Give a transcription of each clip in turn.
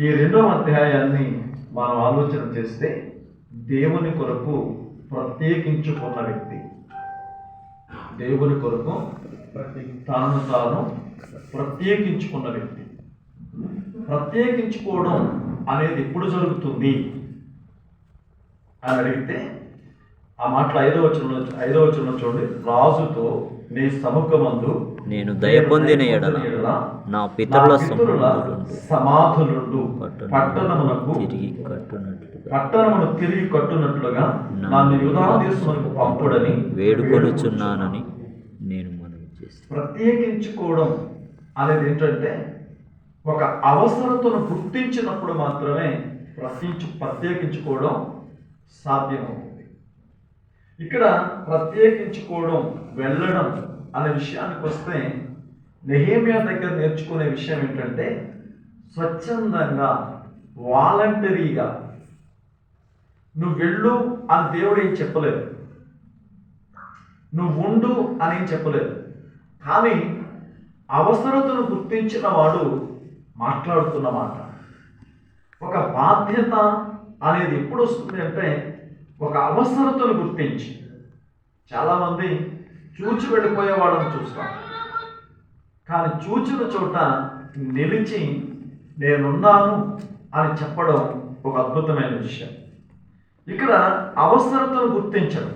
ఈ 2వ అధ్యాయాన్ని మనం ఆలోచన చేస్తే దేవుని కొరకు ప్రత్యేకించుకున్న వ్యక్తి, దేవుని కొరకు తాను ప్రత్యేకించుకున్న వ్యక్తి. ప్రత్యేకించుకోవడం అనేది ఎప్పుడు జరుగుతుంది అని అడిగితే ఆ మాటలు 5వ వచనంలో చూడండి. రాజుతో నీ సముఖమందు నేను దయ పొందిన ఎడల నా పితరుల సమాధులుండు పట్టణమును తిరిగి కట్టునట్లుగా నన్ను యూదా దేశమునకు పంపుడని వేడుకొనుచున్నానని నేను మనవి చేస్తాను. ప్రత్యేకించుకోవడం అనేది ఏంటంటే ఒక అవసరతను గుర్తించినప్పుడు మాత్రమే ప్రత్యేకించుకోవడం సాధ్యమవుతుంది. ఇక్కడ ప్రత్యేకించుకోవడం, వెళ్ళడం అనే విషయానికి వస్తే నెహెమ్యా దగ్గర నేర్చుకునే విషయం ఏంటంటే స్వచ్ఛందంగా, వాలంటరీగా నువ్వు వెళ్ళు అని దేవుడు ఏం చెప్పలేదు, నువ్వు ఉండు అని ఏం చెప్పలేదు. కానీ అవసరతను గుర్తించిన వాడు మాట్లాడుతున్న మాట. ఒక బాధ్యత అనేది ఎప్పుడు వస్తుంది అంటే ఒక అవసరతను గుర్తించి. చాలామంది చూచి వెళ్ళిపోయే వాళ్ళని చూస్తాం, కానీ చూచిన చోట నిలిచి నేనున్నాను అని చెప్పడం ఒక అద్భుతమైన విషయం. ఇక్కడ అవసరతను గుర్తించడం,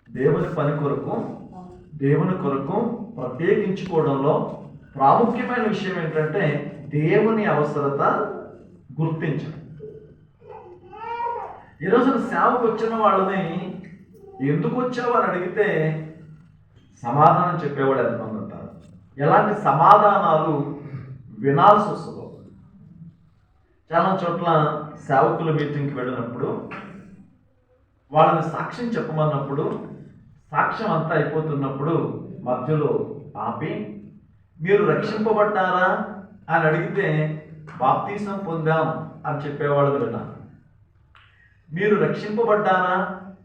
దేవుని పని కొరకు, దేవుని కొరకు ప్రత్యేకించుకోవడంలో ప్రాముఖ్యమైన విషయం ఏంటంటే దేవుని అవసరత గుర్తించడం. ఈరోజు సేవకు వచ్చిన వాళ్ళని ఎందుకు వచ్చావు అని అడిగితే సమాధానం చెప్పేవాడు ఎంతమంది ఉంటారు? ఎలాంటి సమాధానాలు వినాల్సి వస్తుందో. చాలా చోట్ల సేవకుల మీటింగ్కి వెళ్ళినప్పుడు వాళ్ళని సాక్ష్యం చెప్పమన్నప్పుడు సాక్ష్యం అంతా అయిపోతున్నప్పుడు మధ్యలో ఆపి మీరు రక్షింపబడ్డారా అని అడిగితే బాప్తీసం పొందాం అని చెప్పేవాళ్ళు విన్నాను. మీరు రక్షింపబడ్డారా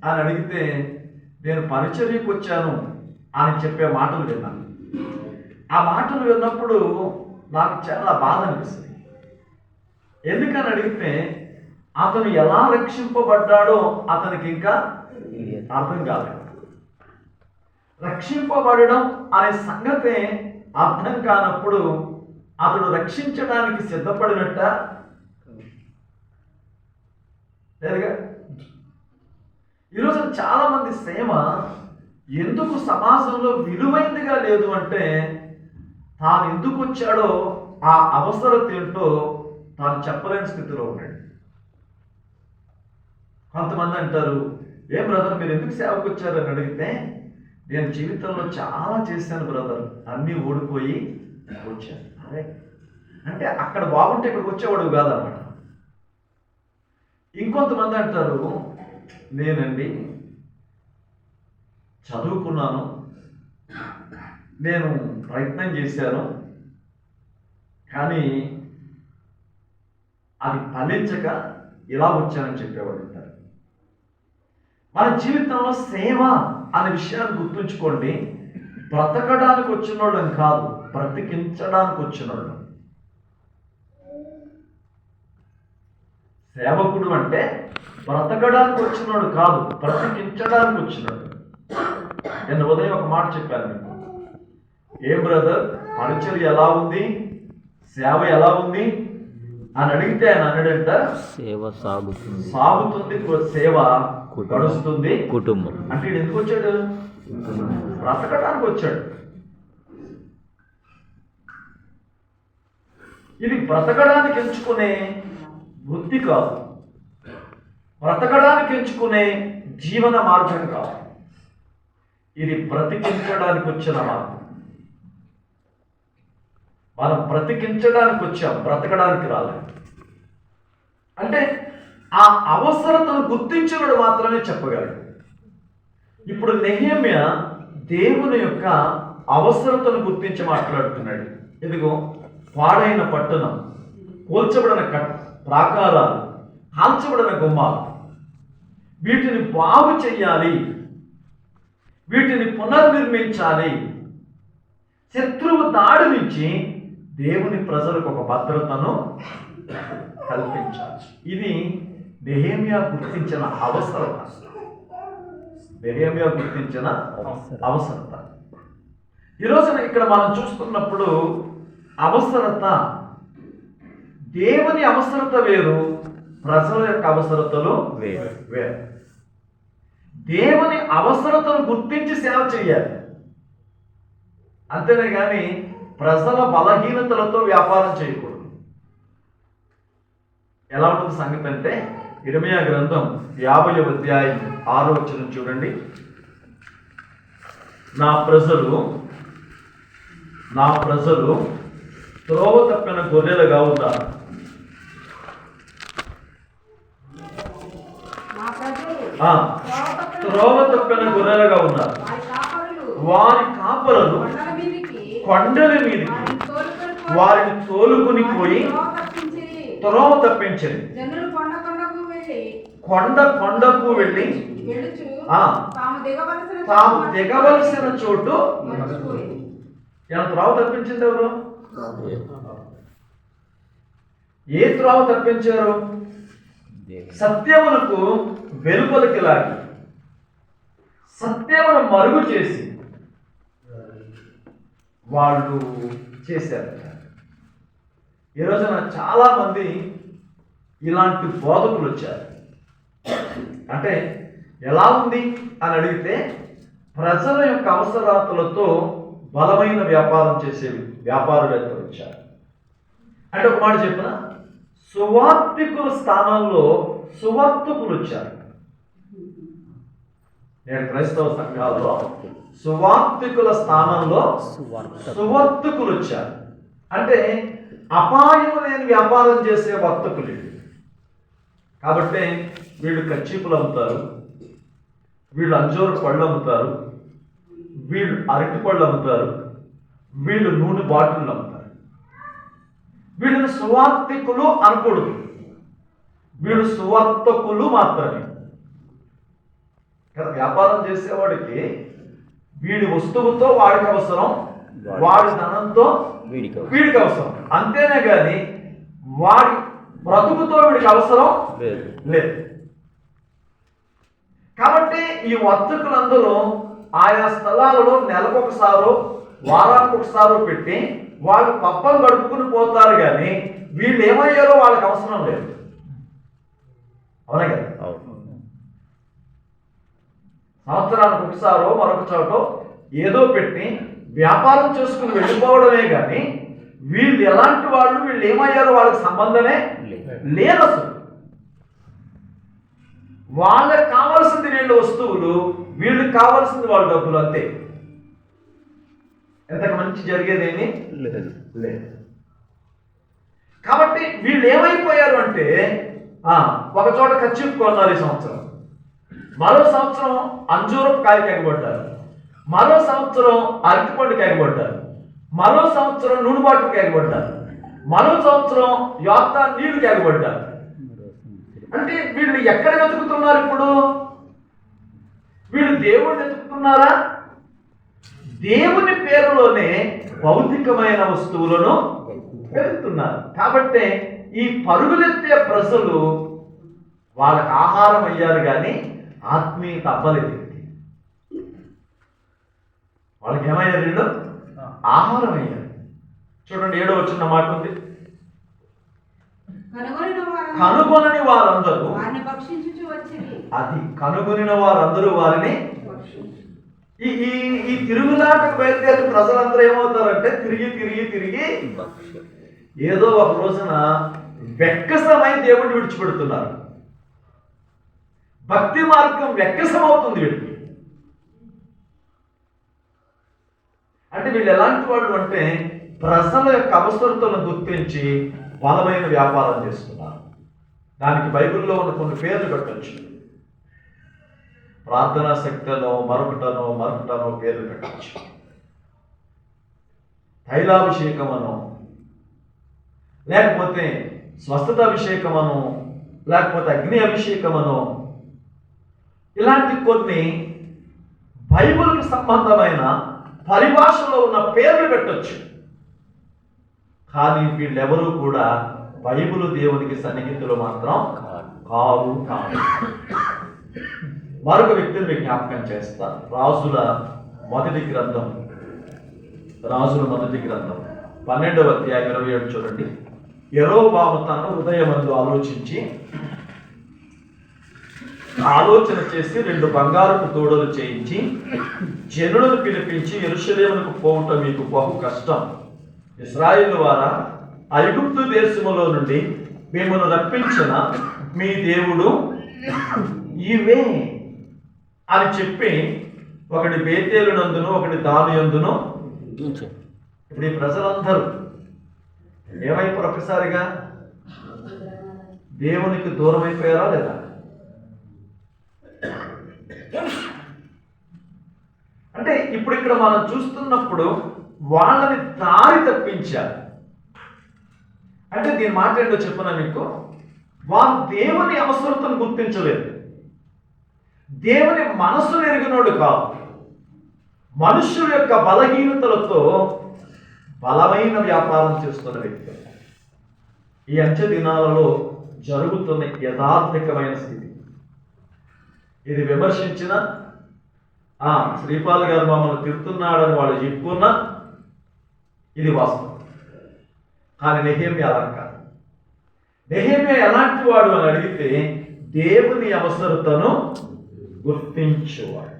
అని అడిగితే నేను పరిచర్యకు వచ్చాను అని చెప్పే మాటలు విన్నాను. ఆ మాటలు విన్నప్పుడు నాకు చాలా బాధ అనిపిస్తుంది. ఎందుకని అడిగితే అతను ఎలా రక్షింపబడ్డాడో అతనికి ఇంకా అర్థం కాలేదు. రక్షింపబడడం అనే సంగతే అర్థం కానప్పుడు అతడు రక్షించడానికి సిద్ధపడినట్ట లేదుగా. ఈరోజు చాలామంది సేవ ఎందుకు సమాజంలో విలువైనదిగా లేదు అంటే తాను ఎందుకు వచ్చాడో ఆ అవసరత ఏంటో తాను చెప్పలేని స్థితిలో ఉన్నాడు. కొంతమంది అంటారు, ఏం బ్రదర్ మీరు ఎందుకు సేవకు వచ్చారని అడిగితే నేను జీవితంలో చాలా చేశాను బ్రదర్, అన్నీ ఓడిపోయి వచ్చాను. అదే అంటే అక్కడ బాగుంటే ఇక్కడికి వచ్చేవాడు కాదన్నమాట. ఇంకొంతమంది అంటారు, నేనండి చదువుకున్నాను, నేను ప్రయత్నం చేశాను, కానీ అది ఫలించక ఇలా వచ్చానని చెప్పేవాడు ఉంటారు. మన జీవితంలో సేవ అనే విషయాన్ని గుర్తుంచుకోండి. బ్రతకడానికి వచ్చిన వాళ్ళని కాదు, బ్రతికించడానికి వచ్చిన వాళ్ళు. సేవకుడు అంటే బ్రతకడానికి వచ్చినాడు కాదు, బ్రతికించడానికి వచ్చినాడు. నేను ఉదయం ఒక మాట చెప్పాను మీకు, ఏ బ్రదర్ పరిచర్య ఎలా ఉంది, సేవ ఎలా ఉంది అని అడిగితే ఆయన అన్నాడంట, సేవ సాగుతుంది, సేవ గడుస్తుంది కుటుంబం. అంటే ఎందుకు వచ్చాడు? బ్రతకడానికి వచ్చాడు. ఇది బ్రతకడానికి ఎంచుకునే వృత్తి కాదు, బ్రతకడానికి ఎంచుకునే జీవన మార్గం కాదు. ఇది బ్రతికించడానికి వచ్చిన మార్గం. మనం బ్రతికించడానికి వచ్చాం, బ్రతకడానికి రాలేదు. అంటే ఆ అవసరతను గుర్తించినడు మాత్రమే చెప్పగలడు. ఇప్పుడు నెహెమ్యా దేవుని యొక్క అవసరతను గుర్తించి మాట్లాడుతున్నాడు. ఇదిగో పాడైన పట్టణం, కూల్చబడిన ప్రాకారాలు, కాల్చబడిన గుమ్మాలు, వీటిని బాగు చెయ్యాలి, వీటిని పునర్నిర్మించాలి. శత్రువు దాడి నుంచి దేవుని ప్రజలకు ఒక భద్రతను కల్పించాలి. ఇది నెహెమ్యా గుర్తించిన అవసరత. నెహెమ్యా గుర్తించిన అవసరత. ఈ రోజున ఇక్కడ మనం చూస్తున్నప్పుడు అవసరత, దేవుని అవసరత వేరు, ప్రజల యొక్క అవసరతలు వేరు. దేవుని అవసరతను గుర్తించి సేవ చేయాలి, అంతేనే కానీ ప్రజల బలహీనతలతో వ్యాపారం చేయకూడదు. ఎలా ఉంటుంది సంగతి అంటే, ఇర్మీయా గ్రంథం 50వ అధ్యాయం 6వ వచనం చూడండి. నా ప్రజలు త్రోవ తప్పిన గొర్రెలుగా ఉన్నారు. త్రోవ తప్పిన గొర్రెలుగా ఉన్నారు. వారి కాపరులు కొండల మీదకి వారిని తోలుకుని పోయి త్రోవ తప్పించింది. కొండకు వెళ్ళి తాము దిగవలసిన చోటు త్రోవ తప్పించింది. ఎవరు? ఏ త్రోవ తప్పించారు? సత్యమునకు వెలుపలికి లాగి సత్యమును మరుగు చేసి వాళ్ళు చేశారు. ఈ రోజున చాలా మంది ఇలాంటి బోధకులు వచ్చారు. అంటే ఎలా ఉంది అని అడిగితే, ప్రజల యొక్క అవసరాలతో బలమైన వ్యాపారం చేసేవి వ్యాపారవేత్తలు వచ్చారు. అంటే ఒక మాట చెప్పిన, సువార్తికుల స్థానంలో సువార్తకులు వచ్చారు. నేను క్రైస్తవ సంఘాల్లో సువార్తికుల స్థానంలో సువార్తకులు వచ్చారు. అంటే అపాయం లేని వ్యాపారం చేసే వర్తకులు. కాబట్టి వీళ్ళు కచ్చీపులు అమ్ముతారు, వీళ్ళు అంజూరు పళ్ళు అమ్ముతారు, వీళ్ళు అరటి పళ్ళు అమ్ముతారు, వీళ్ళు నూనె బాటిళ్ళు అమ్ముతారు. వీళ్ళని సువార్తికులు అనకూడదు, వీళ్ళు సువార్తకులు మాత్రమే. కదా, వ్యాపారం చేసేవాడికి వీడి వస్తువుతో వాడికి అవసరం, వాడి ధనంతో వీడికి అవసరం, అంతేనే కానీ వాడి బ్రతుకుతో వీడికి అవసరం లేదు. కాబట్టి ఈ వర్తకులందరూ ఆయా స్థలాలలో నెలకొకసారో వారానికి ఒకసారో పెట్టి వాళ్ళు పబ్బం గడుపుకుని పోతారు, కానీ వీళ్ళు ఏమయ్యారో వాళ్ళకి అవసరం లేదు. అవునా కదా? సంవత్సరానికి ఒకసారో మరొక చోటో ఏదో పెట్టి వ్యాపారం చేసుకుని వెళ్ళిపోవడమే కానీ వీళ్ళు ఎలాంటి వాళ్ళు, వీళ్ళు ఏమయ్యారో వాళ్ళకి సంబంధమే లేదు అసలు. వాళ్ళకి కావాల్సింది వీళ్ళ వస్తువులు, వీళ్ళకి కావాల్సింది వాళ్ళ డబ్బులు, అంతే. ఎంతకు మంచి జరిగేదేమీ లేదు. కాబట్టి వీళ్ళు ఏమైపోయారు అంటే, ఒక చోట కచ్చిపు కొన్నారు ఈ సంవత్సరం, మరో సంవత్సరం అంజూరపు కాయకి ఎగబడ్డారు, మరో సంవత్సరం అరటిపండుకి ఎగబడ్డారు, మరో సంవత్సరం నూనె బాటిల్కి ఎగబడ్డారు, మరో సంవత్సరం యోర్దాను నీళ్ళకి ఎగబడ్డారు. అంటే వీళ్ళు ఎక్కడ వెతుకుతున్నారు ఇప్పుడు? వీళ్ళు దేవుడిని వెతుకుతున్నారా? దేవుని పేరులోనే భౌతికమైన వస్తువులను వెతుకుతున్నారు. కాబట్టి ఈ పరుగులెత్తే ప్రజలు వాళ్ళకి ఆహారం అయ్యారు, కానీ ఆత్మీయత అవ్వలేదు. వాళ్ళకి ఏమయ్యారు? వీళ్ళు ఆహారం అయ్యారు. చూడండి, 7వ వచనం మాట ఉంది, కనుగొనని వారందరూ, అది కనుగొనిన వారందరూ వారిని ఈ తిరుగులాటకు బయలుదేరి ప్రజలందరూ ఏమవుతారంటే తిరిగి ఏదో ఒక రోజున వెక్కసమై దేవుడిని విడిచిపెడుతున్నారు. భక్తి మార్గం వెక్కసం అవుతుంది వీళ్ళకి. అంటే వీళ్ళు ఎలాంటి వాళ్ళు అంటే, ప్రజల యొక్క అవసరతలను గుర్తించి బలమైన వ్యాపారం చేస్తున్నారు. దానికి బైబిల్లో ఉన్న కొన్ని పేర్లు పెట్టచ్చు. ప్రార్థనా శక్తిలో మరొకటనో పేర్లు పెట్టచ్చు. తైలాభిషేకమనో, లేకపోతే స్వస్థతాభిషేకమనో, లేకపోతే అగ్ని అభిషేకమనో, ఇలాంటి కొన్ని బైబిల్కి సంబంధమైన పరిభాషలో ఉన్న పేర్లు పెట్టచ్చు. కానీ వీళ్ళెవరూ కూడా బైబిల్ దేవునికి సన్నిహితులు మాత్రం కాదు. మరొక వ్యక్తిని మీకు జ్ఞాపకం చేస్తాను. రాజుల మొదటి గ్రంథం 12వ అధ్యాయం 27 చూడండి. యెరోబాము తన హృదయమందు ఆలోచన చేసి 2 బంగారపు తోడలు చేయించి జనులను పిలిపించి, యెరూషలేమునకు పోవుట మీకు బహు కష్టం. ఇశ్రాయేలు వారా, ఐగుప్తు దేశములో నుండి మిమ్మల్ని రప్పించిన మీ దేవుడు ఇవే అని చెప్పి, ఒకటి బేతేలు నందును, ఒకటి దాని యందును. ఇప్పుడు ఈ ప్రజలందరూ ఏమైపోయారు? ఒకసారిగా దేవునికి దూరం అయిపోయారా లేదా? అంటే ఇప్పుడు ఇక్కడ మనం చూస్తున్నప్పుడు వాళ్ళని దారి తప్పించారు. అంటే దీని మాట ఏంటో చెప్పనా మీకు, వారు దేవుని అవసరతను గుర్తించలేదు. దేవుని మనస్సును ఎరిగినోడు కాదు. మనుషుల యొక్క బలహీనతలతో బలమైన వ్యాపారం చేస్తున్న వ్యక్తి. ఈ అంచె దినాలలో జరుగుతున్న యథార్థికమైన స్థితి ఇది. విమర్శించిన శ్రీపాల్ గారు మమ్మల్ని తిడుతున్నాడని వాళ్ళు చెప్పుకున్నా ఇది వాస్తవం. కానీ నెహెమ్యా అలా కాదు. నెహెమ్యా ఎలాంటి వాడు అని అడిగితే, దేవుని అవసరతను గుర్తించేవాడు.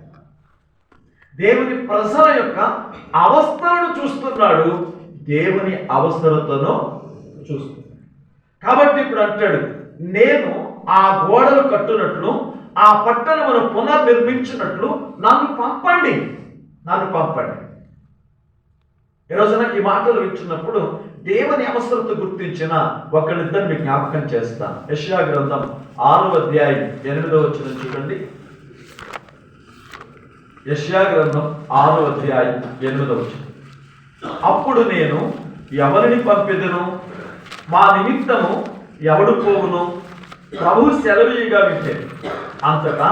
దేవుని ప్రజల యొక్క అవస్థలను చూస్తున్నాడు, దేవుని అవసరతను చూస్తున్నాడు. కాబట్టి ఇప్పుడు అంటాడు, నేను ఆ గోడలు కట్టునట్లు, ఆ పట్టణమును పునర్నిర్మించినట్లు నన్ను పంపండి. ఈరోజు నాకు ఈ మాటలు వింటున్నప్పుడు దేవుని అవసరత గుర్తించిన ఒకళ్ళిద్దరు మీకు జ్ఞాపకం చేస్తాను. యెషయా గ్రంథం 6వ అధ్యాయం 8వ వచనం చూడండి. యెషయా గ్రంథం 6వ అధ్యాయం 8వ వచనం. అప్పుడు నేను ఎవరిని పంపెదను? మా నిమిత్తము ఎవడు పోవును? ప్రభు సెలవీగా వింటే అంతటా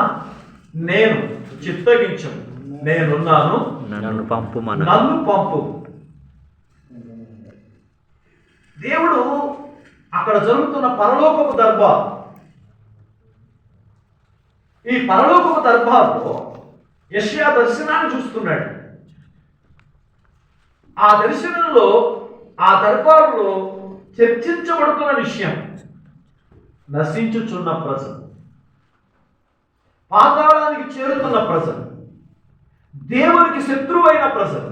నేను చిత్తగించను, నేనున్నాను, నన్ను పంపు. దేవుడు అక్కడ జరుగుతున్న పరలోకపు దర్బార్, ఈ పరలోకపు దర్బార్లో యెషయా దర్శనాన్ని చూస్తున్నాడు. ఆ దర్శనంలో, ఆ దర్బారులో చర్చించబడుతున్న విషయం నశించుచున్న ప్రజలు, పాతాళానికి చేరుతున్న ప్రజలు, దేవునికి శత్రువైన ప్రజలు,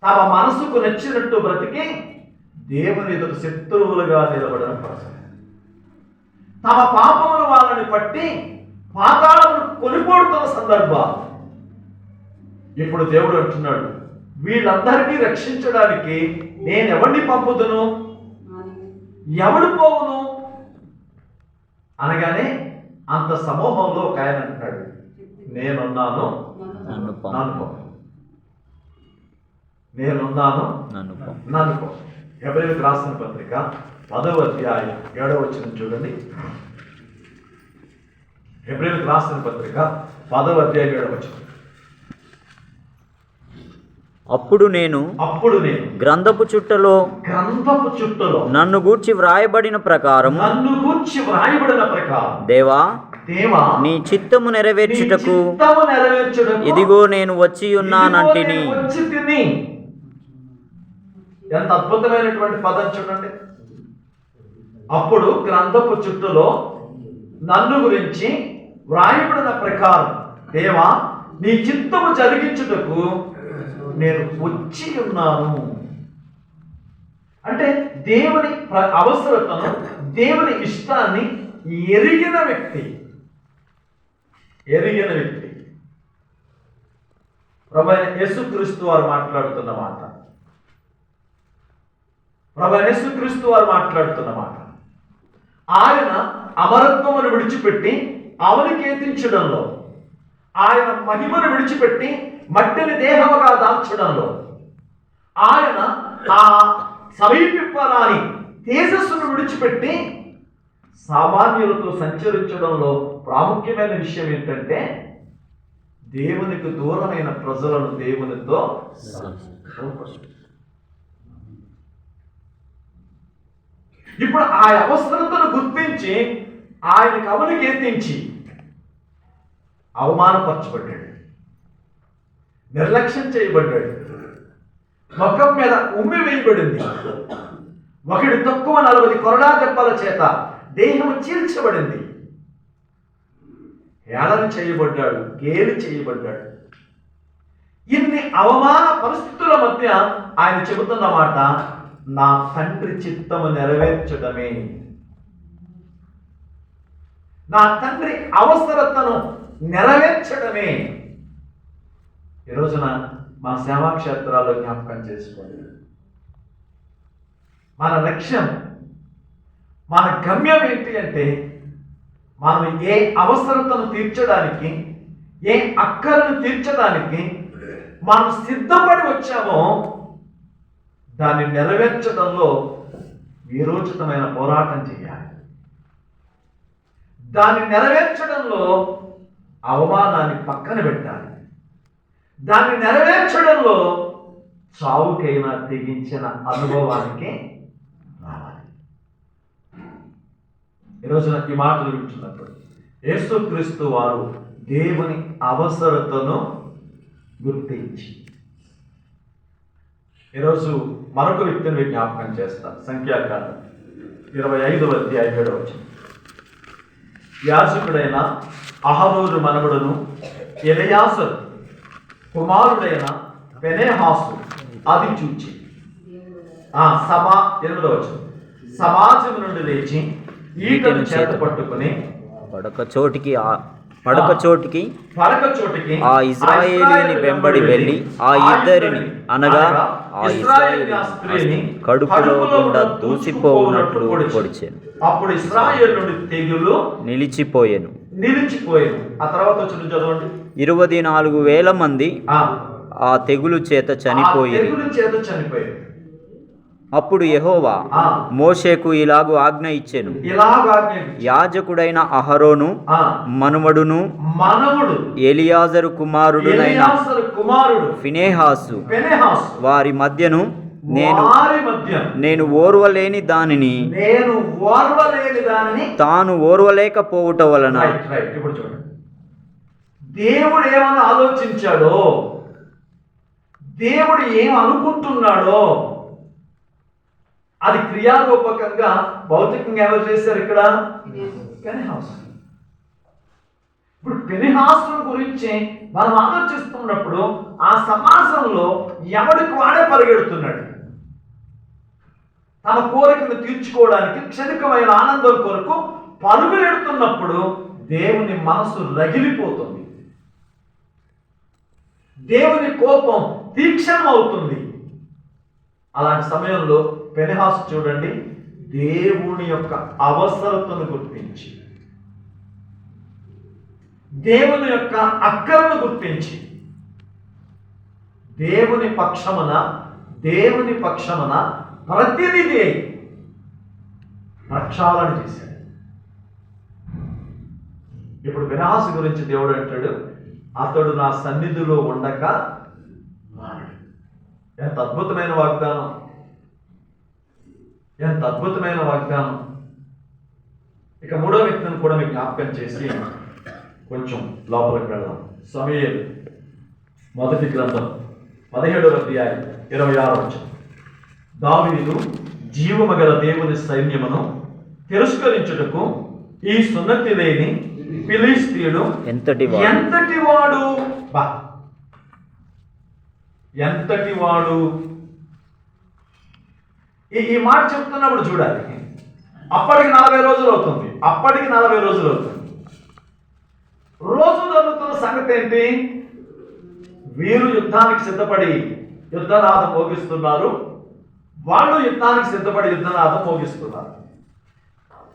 తమ మనసుకు నచ్చినట్టు బ్రతికి దేవుని ఎదుట శత్రువులుగా నిలబడిన ప్రజలు, తమ పాపములు వాళ్ళని పట్టి పాతాళమును కొనిపోడుతున్న సందర్భాలు. ఇప్పుడు దేవుడు అంటున్నాడు, వీళ్ళందరినీ రక్షించడానికి నేను ఎవరిని పంపుదును? ఎవడు పోవును అనగానే అంత సమూహంలో ఒక ఆయన అంటున్నాడు, నేనున్నాను, నన్ను పంపు. హెబ్రీయులకు రాసిన పత్రిక 10వ అధ్యాయం 7వ వచనం చూడండి. హెబ్రీయులకు రాసిన పత్రిక 10వ అధ్యాయం 7వ వచనం. అప్పుడు నేను గ్రంథపు చుట్టలో నన్ను గూర్చి వ్రాయబడిన ప్రకారం దేవా నీ చిత్తము నెరవేర్చుటకు ఇదిగో నేను వచ్చి ఉన్నానంటిని. ఎంత అద్భుతమైనటువంటి పదం చూడండి. అప్పుడు గ్రంథపు చుట్టలో నన్ను గురించి వ్రాయబడిన ప్రకారం దేవా నీ చిత్తము జరిగించుటకు నేను వచ్చి ఉన్నాను. అంటే దేవుని అవసరతను, దేవుని ఇష్టాన్ని ఎరిగిన వ్యక్తి ప్రభువైన యేసుక్రీస్తు వారు మాట్లాడుతున్న మాట. ఆయన అమరత్వమును విడిచిపెట్టి అవనికేతించడంలో, ఆయన మహిమను విడిచిపెట్టి మట్టిని దేహముగా దాల్చడంలో, ఆయన ఆ సమీపింపరాని తేజస్సును విడిచిపెట్టి సామాన్యులతో సంచరించడంలో ప్రాముఖ్యమైన విషయం ఏంటంటే దేవునికి దూరమైన ప్రజలను దేవునితో ఇప్పుడు ఆ అవసరతను గుర్తించి ఆయన కవునికి ఎత్తించి అవమానపరచబడ్డాడు, నిర్లక్ష్యం చేయబడ్డాడు, ముఖం మీద ఉమ్మి వేయబడింది. ఒకటి తక్కువ 40 కొరడా దెబ్బల చేత దేహం చీల్చబడింది. హేళన చేయబడ్డాడు, గేలి చేయబడ్డాడు. ఇన్ని అవమాన పరిస్థితుల మధ్య ఆయన చెబుతున్న మాట, నా తండ్రి చిత్తము నెరవేర్చడమే, నా తండ్రి అవసరతను నెరవేర్చడమే. ఈ రోజున మన సేవాక్షేత్రాల్లో జ్ఞాపకం చేసుకోండి. మన లక్ష్యం, మన గమ్యం ఏంటి అంటే, మనం ఏ అవసరతను తీర్చడానికి, ఏ అక్కరను తీర్చడానికి మనం సిద్ధపడి వచ్చామో దాన్ని నెరవేర్చడంలో వీరోచితమైన పోరాటం చేయాలి. దాన్ని నెరవేర్చడంలో అవమానాన్ని పక్కన పెట్టాలి. దాన్ని నెరవేర్చడంలో చావుకైనా తెగించిన అనుభవానికి రావాలి. ఈరోజున ఈ మాటలు వింటున్నప్పుడు యేసుక్రీస్తు వారు దేవుని అవసరతను గుర్తించి, ఈరోజు మరొక వ్యక్తిని జ్ఞాపకం చేస్తాను. సంఖ్యాకాండం 25వ అధ్యాయం 7వ వచనం. యాజకుడైన అహరోను మనవడును ఎలయాసరు కుమారుడైన ఫీనెహాసు అది చూచి 8వ వచనం, సమాజం నుండి లేచి ఈటను చేత పట్టుకుని పడక చోటికి ఆ ఇశ్రాయేలీని వెంబడి వెళ్ళి ఆ ఇద్దరిని అనగా ఆ ఇశ్రాయేలీ స్త్రీని కడుపులో గుండా దూసిపోవునట్లు పొడిచాను. అప్పుడు ఇశ్రాయేలు నుండి తెగులు నిలిచిపోయాను. ఆ తర్వాత వచ్చిన చదవండి. 24,000 మంది ఆ తెగులు చేత చనిపోయారు. అప్పుడు యెహోవా మోషేకు ఇలాగు ఆజ్ఞ ఇచ్చెను, యాజకుడైన అహరోను మనుమడును ఎలియాజరు కుమారుడునైన ఫీనెహాసు వారి మధ్యను నేను ఓర్వలేని దానిని తాను ఓర్వలేకపోవుట వలన. ఇప్పుడు చూడండి, దేవుడు ఏమని ఆలోచించాడో, దేవుడు ఏం అనుకుంటున్నాడో అది క్రియారూపకంగా భౌతికంగా ఎవరు చేశారు ఇక్కడ? ఫీనెహాసు. ఇప్పుడు ఫీనెహాసు గురించి మనం ఆలోచిస్తున్నప్పుడు ఆ సమాజంలో ఎవడికి వాడే పరిగెడుతున్నాడు. తన కోరికను తీర్చుకోవడానికి, క్షణికమైన ఆనందం కొరకు పరుగులెడుతున్నప్పుడు దేవుని మనసు రగిలిపోతుంది, దేవుని కోపం తీక్షణం అవుతుంది. అలాంటి సమయంలో ఫీనెహాసు చూడండి, దేవుని యొక్క అవసరతను గుర్తించి, దేవుని యొక్క అక్కరను గుర్తించి దేవుని పక్షమున ప్రతినిధి అయి ప్రక్షాళన చేశాడు. ఇప్పుడు ఫీనెహాసు గురించి దేవుడు అంటాడు, అతడు నా సన్నిధిలో ఉండక మానడు. ఎంత అద్భుతమైన వాగ్దానం, ఎంత అద్భుతమైన వాగ్దానం. ఇక 3వ వ్యక్తిని కూడా మీకు జ్ఞాపకం చేసి కొంచెం లోపలికి వెళ్దాం. సమూయేలు మొదటి గ్రంథం 17వ అధ్యాయం 26వ వచనం. దావీదు జీవమగల దేవుని సైన్యమును తిరస్కరించుటకు ఈ సున్నతి లేని ఫిలిష్తీయుడు ఎంతటి వాడు. ఈ మాట చెప్తున్నప్పుడు చూడాలి, అప్పటికి 40 రోజులు అవుతుంది. రోజు జరుగుతున్న సంగతి ఏంటి? వీరు యుద్ధానికి సిద్ధపడి యుద్ధనాదం మోగిస్తున్నారు, వాళ్ళు యుద్ధానికి సిద్ధపడి యుద్ధనాదం మోగిస్తున్నారు.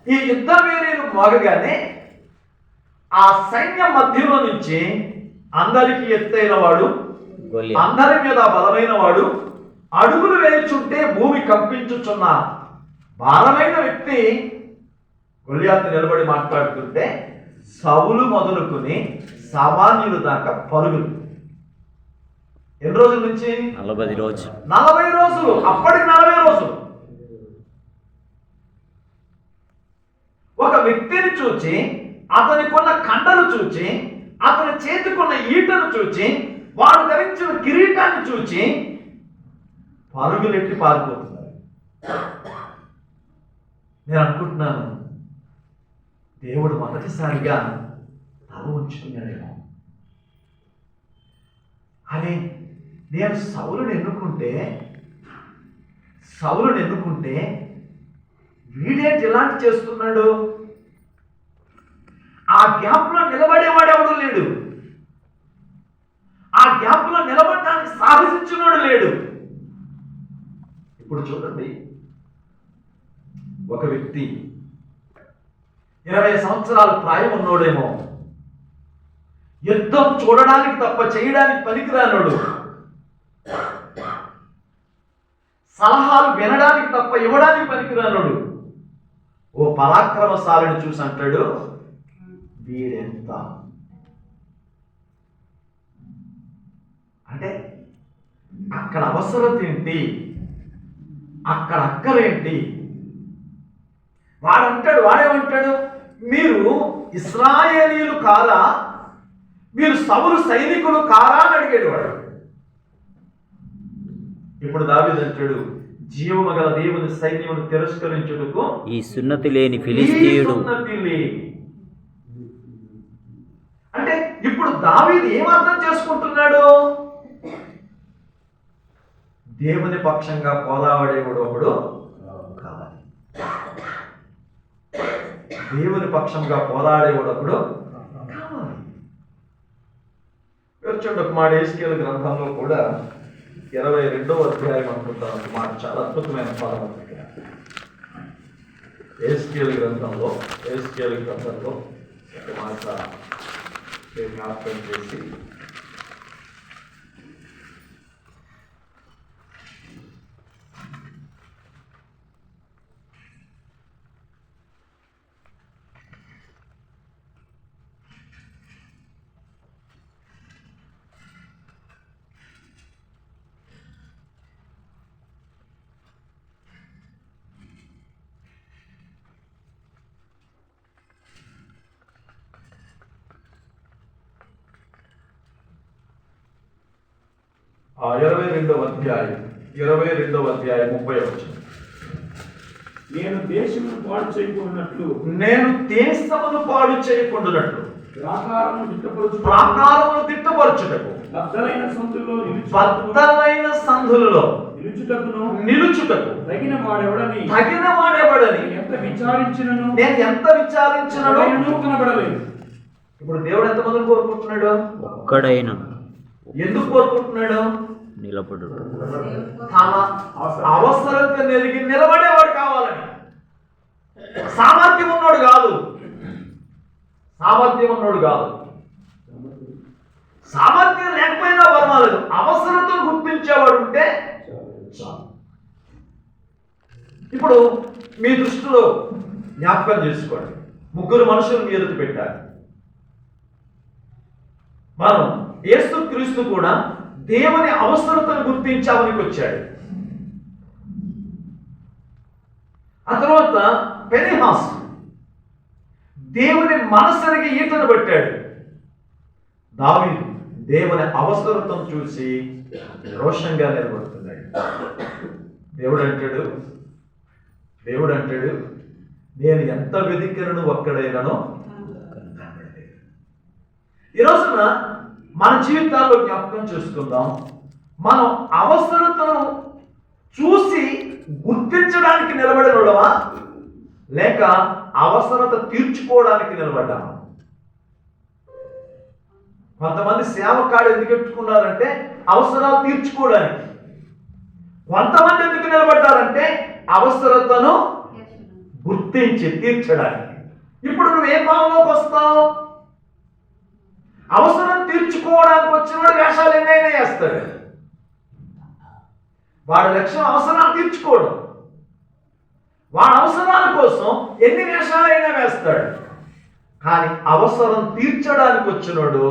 ఈ యుద్ధ వీరులు మోగగానే ఆ సైన్యం మధ్యలో నుంచి అందరికి ఎత్తైన వాడు, అందరి మీద బలమైన వాడు, అడుగులు వేయుచుంటే భూమి కంపించుచున్న భారమైన వ్యక్తి గొల్యాతు నిలబడి మాట్లాడుతుంటే సౌలు మొదలుకొని సామాన్యులు దాకా పరుగులు. ఎన్ని రోజుల నుంచి? 40 రోజులు. 40 రోజులు. అప్పటికి 40 రోజులు. వ్యక్తిని చూచి, అతనికున్న కండలు చూచి, అతని చేతికున్న ఈటను చూచి, వాడు ధరించిన కిరీటాన్ని చూచి పరుగులెట్టి పారిపోతున్నారు. నేను అనుకుంటున్నాను, దేవుడు మొదటిసారిగా తల ఉంచుకున్నాడేమో. అని నేను సౌలుని ఎన్నుకుంటే వీడేంటి ఇలాంటి చేస్తున్నాడు? ఆ గ్యాప్లో నిలబడేవాడు ఎవడు లేడు, ఆ గ్యాప్లో నిలబడడానికి సాహసించినోడు లేడు. ఇప్పుడు చూడండి, ఒక వ్యక్తి 20 సంవత్సరాల ప్రాయం ఉన్నోడేమో, యుద్ధం చూడడానికి తప్ప చేయడానికి పనికిరానోడు, సలహాలు వినడానికి తప్ప ఇవ్వడానికి పనికిరానోడు ఓ పరాక్రమశాలిని చూసి అంటాడు, వీడెంత అంటే అక్కడ అవసరం ఏంటి, అక్కడ అక్కరేంటి? వాడేమంటాడు, మీరు ఇశ్రాయేలీయులు కారా, మీరు సౌలు సైనికులు కారా అని అడిగాడు వాడు. ఇప్పుడు దావీదు అంటాడు, జీవము గల దేవుని సైన్యమును తిరస్కరించుటకు ఈ సున్నతి లేని ఫిలిస్తీయుడు. అంటే ఇప్పుడు దావీదు ఏం అర్థం చేసుకుంటున్నాడు? దేవుని పక్షంగా పోరాడేవాడు ఒకడు కావాలి, దేవుని పక్షంగా పోరాడేవాడు ఒకడు కావాలి. చూడండి, ఒక మాట యేస్కేలు గ్రంథంలో కూడా 22వ అధ్యాయం అనుకుంటాను, ఒక మాట చాలా అద్భుతమైన పదం. యేస్కేలు గ్రంథంలో ఒక మాట జ్ఞాపకం చేసి, ఆ 22వ అధ్యాయం 30వ వచనం. నేను దేశమును పాడు చేయకుండానట్లు ప్రాకారమును దిట్టపరచుటకు బద్దలైన సందులలో నిలుచుటకు తగిన వాడెవడని నేను ఎంత విచారించినను కనబడలేదు. ఇప్పుడు దేవుడు ఎంతమందిని కోరుకుంటున్నాడు? ఒక్కడైనా. ఎందుకు కోరుకుంటున్నాడు? నిలబడు, తన అవసరంగా నిలబడేవాడు కావాలని. సామర్థ్యం ఉన్నోడు కాదు, సామర్థ్యం లేకపోయినా పర్వాలేదు, అవసరతను గుర్తించేవాడు ఉంటే చాలు. ఇప్పుడు మీ దృష్టిలో జ్ఞాపకం చేసుకోండి, 3 మనుషులు మీ ఎదుట పెట్టారు. మనం యేసుక్రీస్తు కూడా దేవుని అవసరతను గుర్తించామనికి వచ్చాడు. ఆ తర్వాత పెనిహాస్ దేవుని మనసరికి ఈతను పట్టాడు. దావీదు దేవుని అవసరతను చూసి రోషంగా నిలబడుతున్నాడు. దేవుడు అంటాడు, నేను ఎంత వెతికినను ఒక్కడైనానో. ఈ రోజున మన జీవితాల్లో జ్ఞాపకం చేసుకుందాం, మనం అవసరతను చూసి గుర్తించడానికి నిలబడినోడమా, లేక అవసరత తీర్చుకోవడానికి నిలబడ్డామా? కొంతమంది సేవకాడు ఎందుకు పెట్టుకున్నారంటే అవసరాలు తీర్చుకోవడానికి, కొంతమంది ఎందుకు నిలబడ్డారంటే అవసరతను గుర్తించి తీర్చడానికి. ఇప్పుడు నువ్వు ఏ భావంలోకి వస్తావు? అవసరం తీర్చుకోవడానికి వచ్చినవాడు వేషాలు ఎన్నైనా వేస్తాడు. వాడి లక్ష్యం అవసరాలు తీర్చుకోవడం, వాడి అవసరాల కోసం ఎన్ని వేషాలైనా వేస్తాడు. కానీ అవసరం తీర్చడానికి వచ్చినోడు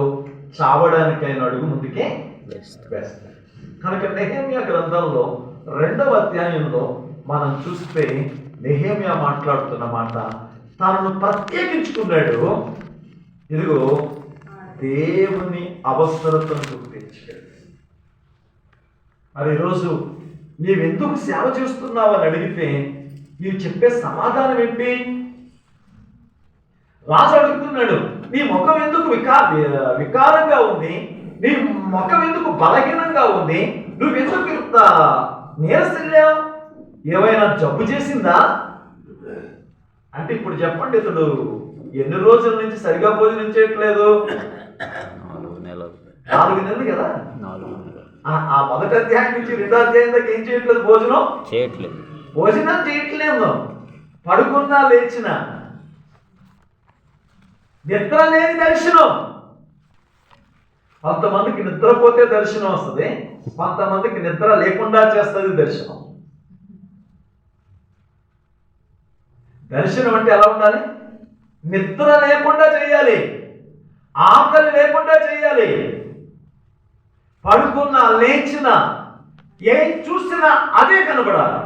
చావడానికైనా అడుగు ముందుకే వేస్తాడు. కనుక నెహెమ్యా గ్రంథంలో 2వ అధ్యాయంలో మనం చూస్తే నెహెమ్యా మాట్లాడుతున్న మాట తనను ప్రత్యేకించుకున్నాడు. ఇదిగో దేవుని అవసరతను గుర్తించాడు. మరి ఈరోజు నీవెందుకు సేవ చేస్తున్నావు అని అడిగితే నీవు చెప్పే సమాధానం ఏంటి? రాజు అడుగుతున్నాడు, నీ ముఖం ఎందుకు వికారంగా ఉంది, నీ ముఖం ఎందుకు బలహీనంగా ఉంది, నువ్వెందుకు ఇంత నీరసంగా, ఏమైనా జబ్బు చేసిందా అంటే ఇప్పుడు చెప్పండి, ఇతడు ఎన్ని రోజుల నుంచి సరిగా భోజనం చేయట్లేదు? 4 నెలలు. 4 నెలలు కదా. 4 నెలలు. ఆ మొదటి అధ్యాయం నుంచి 2వ అధ్యాయం దాకా ఏం చేయట్లేదు? భోజనం చేయట్లేదు. పడుకున్నా లేచిన నిద్ర లేని దర్శనం. కొంతమందికి నిద్రపోతే దర్శనం వస్తుంది, కొంతమందికి నిద్ర లేకుండా చేస్తుంది దర్శనం. దర్శనం అంటే ఎలా ఉండాలి? నిద్ర లేకుండా చేయాలి, ఆకలి లేకుండా చేయాలి, పడుకున్నా లేచినా ఏం చూసినా అదే కనబడాలి.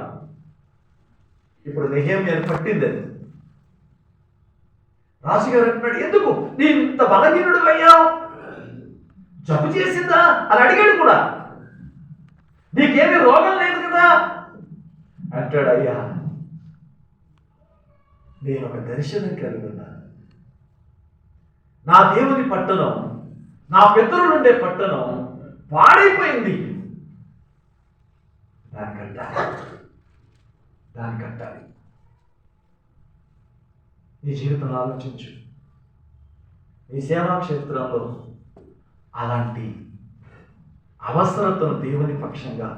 ఇప్పుడు నెహెమ్యాను పట్టింది అది. రాజుగారు అంటున్నాడు, ఎందుకు నీ ఇంత బలహీనుడు అయ్యావు? జబ్బు చేసిందా అని అడిగాడు కూడా. నీకేమీ రోగం లేదు కదా అంటాడు. అయ్యా, నేను ఒక దర్శనం కలిగి ఉన్నాను. నా దేవుని పట్టణం, నా పితరులు ఉండే పట్టణం పాడైపోయింది. దాన్ని కట్టాలి. నీ జీవితంలో ఆలోచించు. నీ సేవా క్షేత్రంలో అలాంటి అవసరతను దేవుని పక్షంగా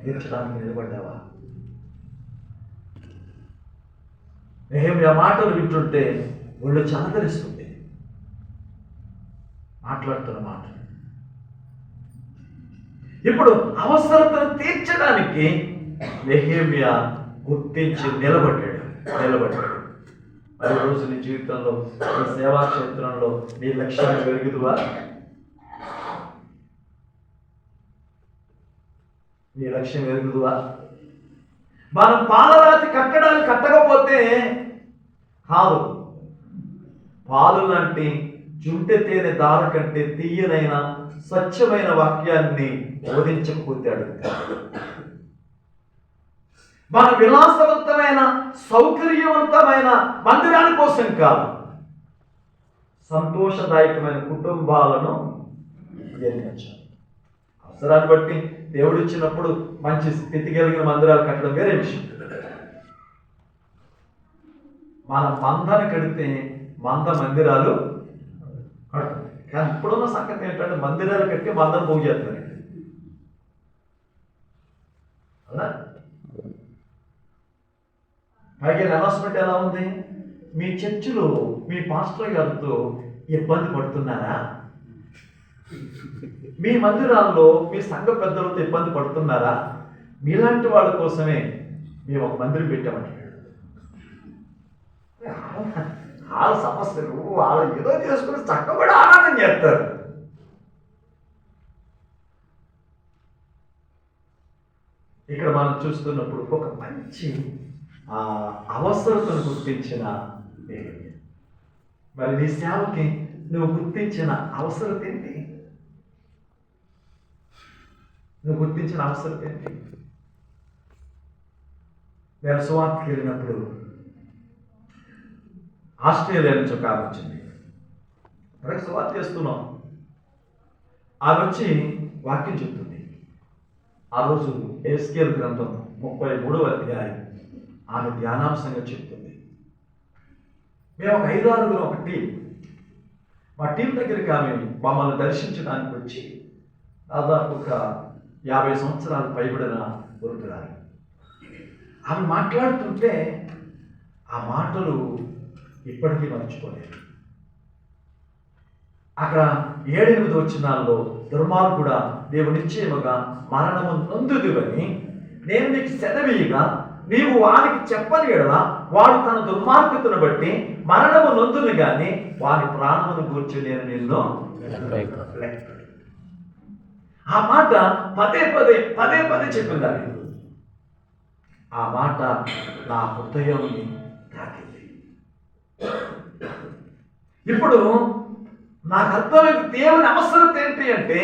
తీర్చడానికి నిలబడ్డావా? నెహెమ్యా మాటలు వింటుంటే ఒళ్ళు చలదరిస్తుంది. మాట్లాడుతున్న మాట ఇప్పుడు అవసరతను తీర్చడానికి నెహెమ్యా గుర్తించి నిలబడ్డాడు. మరి రోజు నీ జీవితంలో, నీ సేవా క్షేత్రంలో నీ లక్ష్యాన్ని పెరుగుదువా? నీ లక్ష్యం పెరుగుదువా? మనం పాలరాతి కట్టడాలు కట్టకపోతే కాదు, పాలు లాంటి జుంటె తేనె దార కంటే తీయనైన స్వచ్ఛమైన వాక్యాన్ని బోధించకపోతే అడుగుతాడు. మన విలాసవంతమైన సౌకర్యవంతమైన మందిరాల కోసం కాదు, సంతోషదాయకమైన కుటుంబాలను నిర్మించాలి. అవసరాన్ని బట్టి దేవుడు ఇచ్చినప్పుడు మంచి స్థితి కలిగిన మందిరాలు కట్టడం వేరే విషయం. మన మందని కడితే మందిరాలు కడుతుంది. కానీ ఇప్పుడున్న సంగతి ఏంటంటే మందిరాలు కట్టి మందను పోగు చేస్తారు. అలా పైగా అనౌన్స్మెంట్ ఎలా ఉంది? మీ చర్చిలో మీ పాస్టర్ గారితో ఇబ్బంది పడుతున్నారా? మీ మందిరాల్లో మీ సంఘ పెద్దలతో ఇబ్బంది పడుతున్నారా? మీలాంటి వాళ్ళ కోసమే మేము ఒక మందిరం పెట్టామంటాడు. వాళ్ళ సమస్యలు వాళ్ళు ఏదో చేసుకుని చక్కబడి ఆనందం చేస్తారు. ఇక్కడ మనం చూస్తున్నప్పుడు ఒక మంచి అవసరతను గుర్తించిన దేవుడు. మరి నీ సేవకి నువ్వు గుర్తించిన అవసరత ఏంటి? నేను సువార్తకి వెళ్ళినప్పుడు ఆస్ట్రేలియా నుంచి ఒక ఆమె వచ్చింది. అక్కడ సువార్త చేస్తున్నాం. ఆమె వచ్చి వాక్యం చెప్తుంది. ఆ రోజు ఎస్కేల్ గ్రంథం 33వ అధ్యాయం ఆమె ధ్యానాంశంగా చెప్తుంది. మేము ఒక 5-6 ఒక టీం, మా టీం దగ్గరికి ఆమె మమ్మల్ని దర్శించడానికి వచ్చి దాదాపు ఒక 50 సంవత్సరాలు పైబడిన వృద్ధురాలు. ఆమె మాట్లాడుతుంటే ఆ మాటలు ఇప్పటికీ మర్చిపోలేదు. అక్కడ 7-8 వచనాల్లో దుర్మార్గుడా నీవు నిశ్చయముగా మరణము నొందుదువని నేను నీకు సెలవీయగా నీవు వానికి చెప్పని ఎడల వాడు తన దుర్మార్గతను బట్టి మరణము నొందును గాని వాని ప్రాణమును గూర్చి నేను నిన్ను ఆ మాట పదే పదే చెప్పింది. ఆ మాట నా హృదయాన్ని తాకింది. ఇప్పుడు నాకు అర్థమైంది దేవుని అవసరం ఏంటి అంటే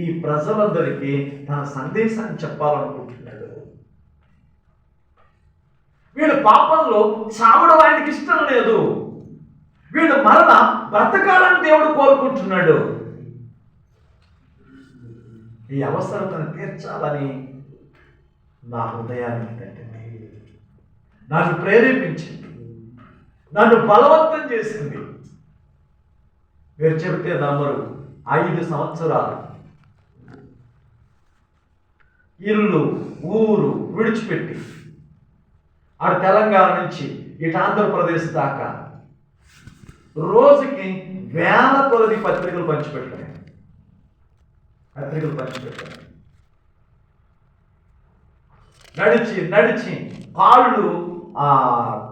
ఈ ప్రజలందరికీ తన సందేశాన్ని చెప్పాలనుకుంటున్నాడు. వీళ్ళు పాపంలో చావడం ఆయనకి ఇష్టం లేదు. వీళ్ళు మరణ బ్రతకాలని దేవుడు కోరుకుంటున్నాడు. ఈ అవసరతను తీర్చాలని నా హృదయాన్ని తట్టింది, నన్ను ప్రేరేపించింది, నన్ను బలవంతం చేసింది. మీరు చెబితే నమ్మరు, 5 సంవత్సరాలు ఇల్లు ఊరు విడిచిపెట్టి అటు తెలంగాణ నుంచి ఇటు ఆంధ్రప్రదేశ్ దాకా రోజుకి వేల కొలది పత్రికలు పంచిపెట్టాను. నడిచి నడిచి కాళ్ళు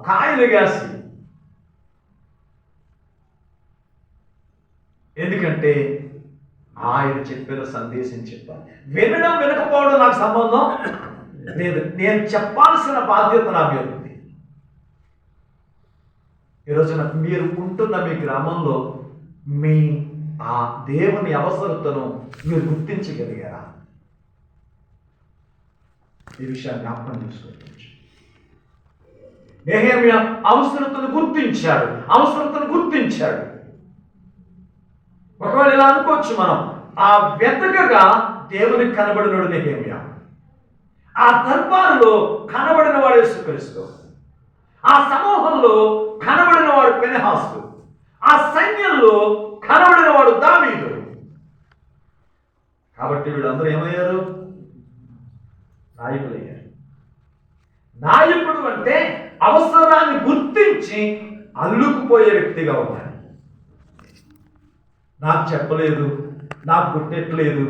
కాయలు కాసి, ఎందుకంటే ఆయన చెప్పిన సందేశం చెప్పాలి. వినడం వినకపోవడం నాకు సంబంధం లేదు. నేను చెప్పాల్సిన బాధ్యత నా మీద ఉంది. ఈరోజున మీరు ఉంటున్న మీ గ్రామంలో మీ ఆ దేవుని అవసరతను మీరు గుర్తించగలిగారా? ఈ విషయాన్ని జ్ఞాపకం చేసుకోవచ్చు. నెహెమ్యా అవసరతను గుర్తించాడు. ఒకవేళ ఇలా అనుకోవచ్చు మనం, ఆ వెతకగా దేవునికి కనబడినడు నెహెమ్యా, ఆ దర్బారులో కనబడిన వాడు యేసుక్రీస్తు, ఆ సమూహంలో కనబడిన వాడు ఫినెహాసు, ఆ సైన్యంలో కనబడిన వాడు దావీదు. కాబట్టి వీళ్ళందరూ ఏమయ్యారు? నాయకులయ్యారు. నాయకుడు అంటే అవసరాన్ని గుర్తించి అల్లుకుపోయే వ్యక్తిగా ఉండాలి. నాకు చెప్పలేదు, నాకు గుర్తెట్లేదు,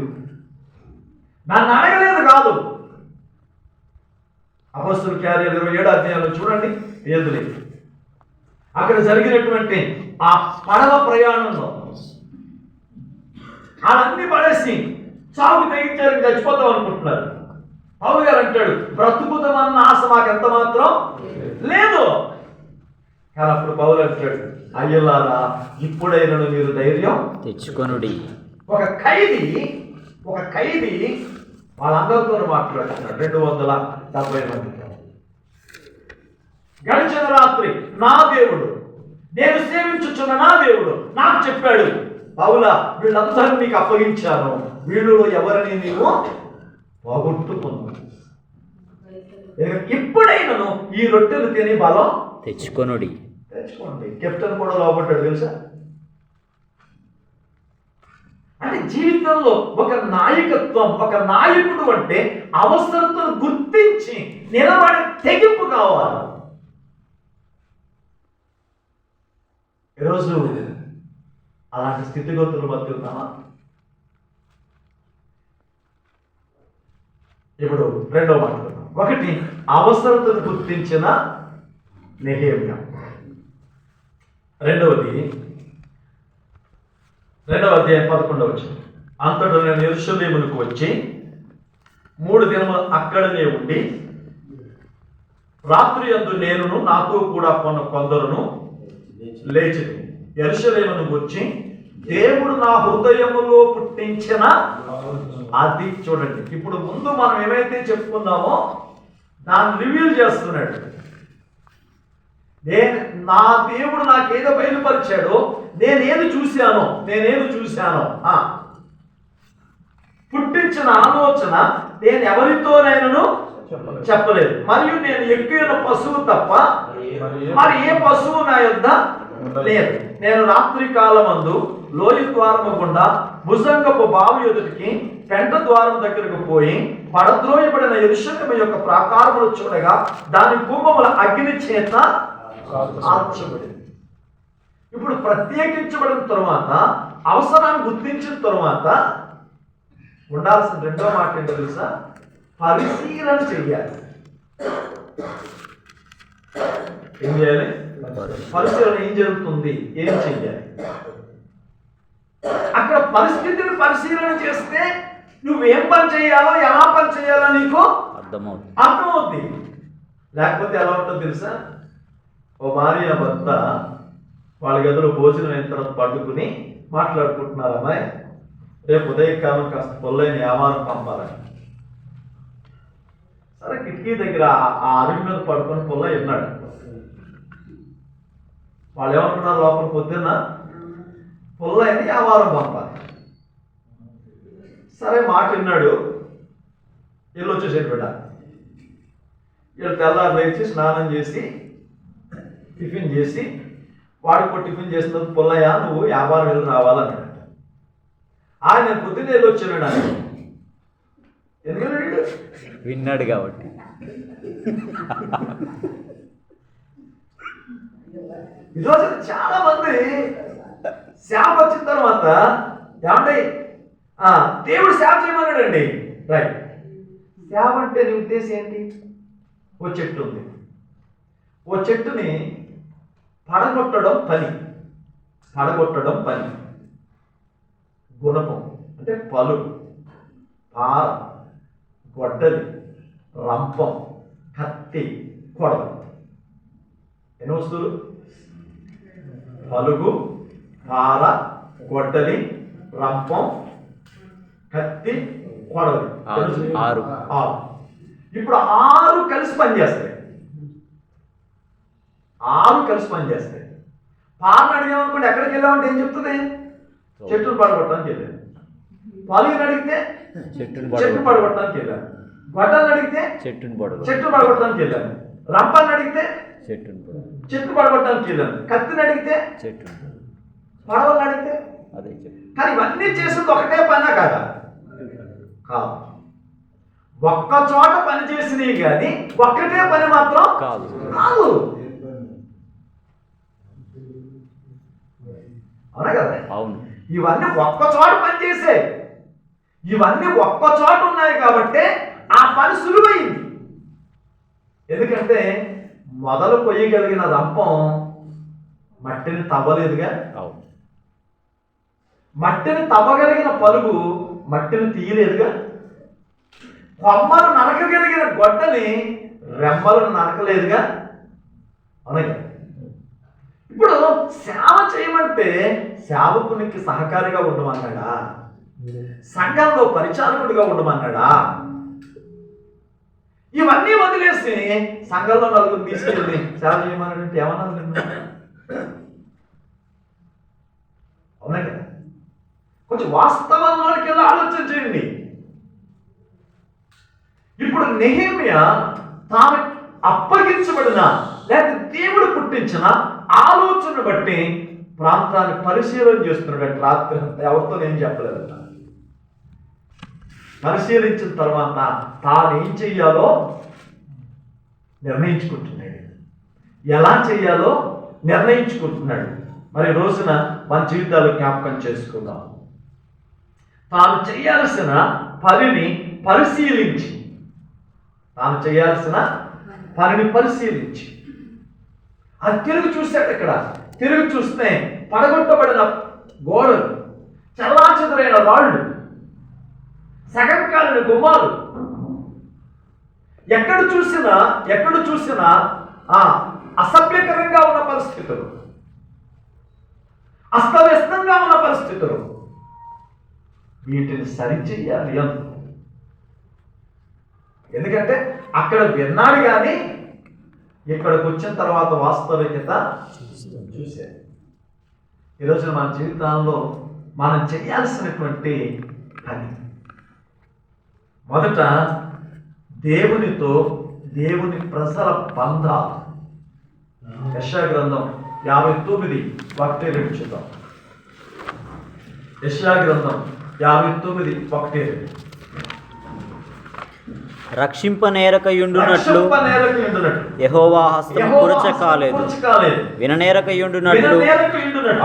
నన్ను అడగలేదు కాదు. అపొస్తలుల కార్యాలు 27వ అధ్యాయంలో చూడండి, ఏదులేదు అక్కడ జరిగినటువంటి ఆ పడవ ప్రయాణంలో వాళ్ళన్నీ పడేసి చావుకు తెగించారని చచ్చిపోతాం అనుకుంటున్నారు. పౌలు గారు అంటాడు, బ్రతుకుతామన్న ఆశ మాకు ఎంత మాత్రం లేదు. కానీ అప్పుడు పౌలు అంటాడు, అయ్యలారా ఇప్పుడైనా మీరు ధైర్యం తెచ్చుకొనుడి. ఒక ఖైదీ వాళ్ళందరితో మాట్లాడుతున్నాడు. 270 మందితో. గడిచిన రాత్రి నా దేవుడు, నేను సేవించుచున్న నా దేవుడు నాకు చెప్పాడు, పౌలా వీళ్ళందరినీ నీకు అప్పగించాను, వీళ్ళలో ఎవరిని నీవు పోగొట్టుకున్నావు. ఇప్పుడైనాను ఈ రొట్టెలు తిని బలం తెచ్చుకోండి. కెప్టెన్ కూడా లోపడ్డాడు తెలుసా? అంటే జీవితంలో ఒక నాయకత్వం, ఒక నాయకుడు అంటే అవసరతను గుర్తించి నిలబడే తెగింపు కావాలి. ఈరోజు అలాంటి స్థితిగతుల మధ్య ఉన్నామా? ఇప్పుడు రెండో మాట్లాడుతున్నాం. ఒకటి, అవసరతను గుర్తించిన నెహెమ్యా. రెండవది 2వ అధ్యాయం 11వ వచనం. అంతటా నేను యెరూషలేమునకు వచ్చి 3 దినములు అక్కడనే ఉండి రాత్రి యందు నేనును నాతో కూడా కొందరును లేచి యెరూషలేమునకు వచ్చి దేవుడు నా హృదయములో పుట్టించిన అది చూడండి. ఇప్పుడు ముందు మనం ఏమైతే చెప్పుకున్నామో దాన్ని రివీల్ చేస్తున్నాడు. నా దేవుడు నాకేదో బయలుపరిచాడో, నేనేది చూశానో పుట్టించిన ఆలోచన నేను ఎవరితోనైనాను చెప్పలేదు. మరియు నేను ఎక్కిన పశువు తప్ప మరి ఏ పశువు నా యొద్ద లేదు. నేను రాత్రి కాలమందు లోయ ద్వారము గుండా భుజంగపు బావి ఎదుటికి పెంట ద్వారం దగ్గరకు పోయి పడద్రోయబడిన యెరూషలేము యొక్క ప్రాకారములు చూడగా దాని గుమ్మముల అగ్ని చేత ఆర్చబడింది. ఇప్పుడు ప్రత్యేకించబడిన తరువాత, అవసరాన్ని గుర్తించిన తరువాత ఉండాల్సిన రెండో మాట ఏంటో తెలుసా? పరిశీలన చెయ్యాలి. ఏం చేయాలి? పరిశీలన. ఏం జరుగుతుంది, ఏం చెయ్యాలి? అక్కడ పరిస్థితిని పరిశీలన చేస్తే నువ్వేం పని చేయాలో, ఎలా పని చేయాలో నీకు అర్థమవుతుంది. లేకపోతే ఎలా ఉంటుందో తెలుసా? ఓ భార్య భర్త వాళ్ళ గదిలో భోజనం అయిన తర్వాత పడుకుని మాట్లాడుకుంటున్నారు, అమ్మాయి రేపు ఉదయకాలం కాస్త పొల్లైన వ్యాపారం పంపాలని. సరే కిటికీ దగ్గర ఆ అరుగు మీద పడుకొని పొల్ల ఉన్నాడు. వాళ్ళు ఏమనుకున్నారు, లోపల పొద్దున్న పొల్లైన వ్యాపారం పంపాలి. సరే మాట విన్నాడు, వీళ్ళు వచ్చేసాడు బిడ్డ. వీళ్ళు తెల్లారు లేచి స్నానం చేసి టిఫిన్ చేసి వాడికి టిఫిన్ చేసిన పుల్లయ్య నువ్వు వ్యాపారం వెళ్ళి రావాలన్నాడు. ఆయన పొద్దున్న వెళ్ళి వచ్చాడు. ఆయన ఎందుకంటే విన్నాడు కాబట్టి. ఈరోజు చాలా మంది సేవ వచ్చిన తర్వాత ఏమంటే దేవుడు సేవ చేయమన్నాడండి. రైట్, సేవ అంటే నీ ఉద్దేశం ఏంటి? ఓ చెట్టు ఉంది, ఓ చెట్టుని పడగొట్టడం పని. పడగొట్టడం పని. గుణపం అంటే పలుగు, పార, గొడ్డలి, రంపం, కత్తి, కొడవ. ఎన్ని వస్తువులు? పలుగు, పార, గొడ్డలి, రంపం, కత్తి, కొడవలి. 6. ఇప్పుడు 6 కలిసి పనిచేస్తాయి. 6 కలిసి పనిచేస్తాయి. పారను అడిగామనుకోండి, ఎక్కడికి వెళ్ళామంటే ఏం చెప్తుంది? చెట్టును పడగొట్టడానికి వెళ్ళాను. పలుగుని అడిగితే చెట్టును పడగొట్టడానికి వెళ్ళాను. గొడ్డలను అడిగితే చెట్టును పడగొట్టడానికి వెళ్ళాను. రంపాన్ని అడిగితే చెట్టు పడగొట్టడానికి వెళ్ళాను. కత్తిని అడిగితే పడవలను అడిగితే అదే. కానీ ఇవన్నీ చేసింది ఒకటే పనా కాదా? కాదు. ఒక్క చోట పని చేసినవి కానీ ఒక్కటే పని మాత్రం కాదు. అవునా కదా? అవును. ఇవన్నీ ఒక్క చోట పని చేసే, ఇవన్నీ ఒక్క చోట ఉన్నాయి కాబట్టి ఆ పని సులువైంది. ఎందుకంటే మొదలు కొయ్యగలిగిన రంపం మట్టిని తవ్వలేదుగా. మట్టిని తవ్వగలిగిన పలుగు మట్టిని తీయలేదుగా. కొమ్మను నరకగలిగిన గొడ్డని రెమ్మలను నరకలేదుగా. అవునా? ఇప్పుడు సేవ చేయమంటే సేవకునికి సహకారిగా ఉండమన్నాడా? సంఘంలో పరిచారకుడిగా ఉండమన్నాడా? ఇవన్నీ వదిలేసి సంఘంలో నలుగురు తీసుకెళ్ళి సేవ చేయమన్నాడంటే ఏమన్నా? అవునా కదా? కొంచెం వాస్తవంలోకి వెళ్ళి ఆలోచన చేయండి. ఇప్పుడు నెహెమ్యా తాను అప్పగించబడిన లేక దేవుడు పుట్టించిన ఆలోచన బట్టి ప్రాంతాన్ని పరిశీలన చేస్తున్నాడు. రాత్రి ఎవరితో ఏం చెప్పలేదు. పరిశీలించిన తర్వాత తాను ఏం చెయ్యాలో నిర్ణయించుకుంటున్నాడు. ఎలా చెయ్యాలో నిర్ణయించుకుంటున్నాడు. మరి రోజున మన జీవితాలు జ్ఞాపకం చేసుకుందాం. తాను చేయాల్సిన పనిని పరిశీలించి, అది తిరిగి చూశాడు. ఇక్కడ తిరిగి చూస్తే పడగొట్టబడిన గోడలు, చల్లాచెదురైన రాళ్ళు, సగం కాలిన గుమ్మాలు, ఎక్కడ చూసినా అసభ్యకరంగా ఉన్న పరిస్థితులు, అస్తవ్యస్తంగా ఉన్న పరిస్థితులు. వీటిని సరిచేయాలి అని. ఎందుకంటే అక్కడ విన్నాడు కానీ ఇక్కడికి వచ్చిన తర్వాత వాస్తవికత చూశాడు. ఈరోజు మన జీవితాల్లో మనం చేయాల్సినటువంటి పని మొదట దేవునితో దేవుని ప్రజల బంధాలు. యెషయా గ్రంథం 59:1-2 చూద్దాం. యెషయా గ్రంథం 59:1-2. రక్షింపనేరకయుండునట్లు యెహోవా హస్తము కురచ కాలేదు, విననేరకయుండునట్లు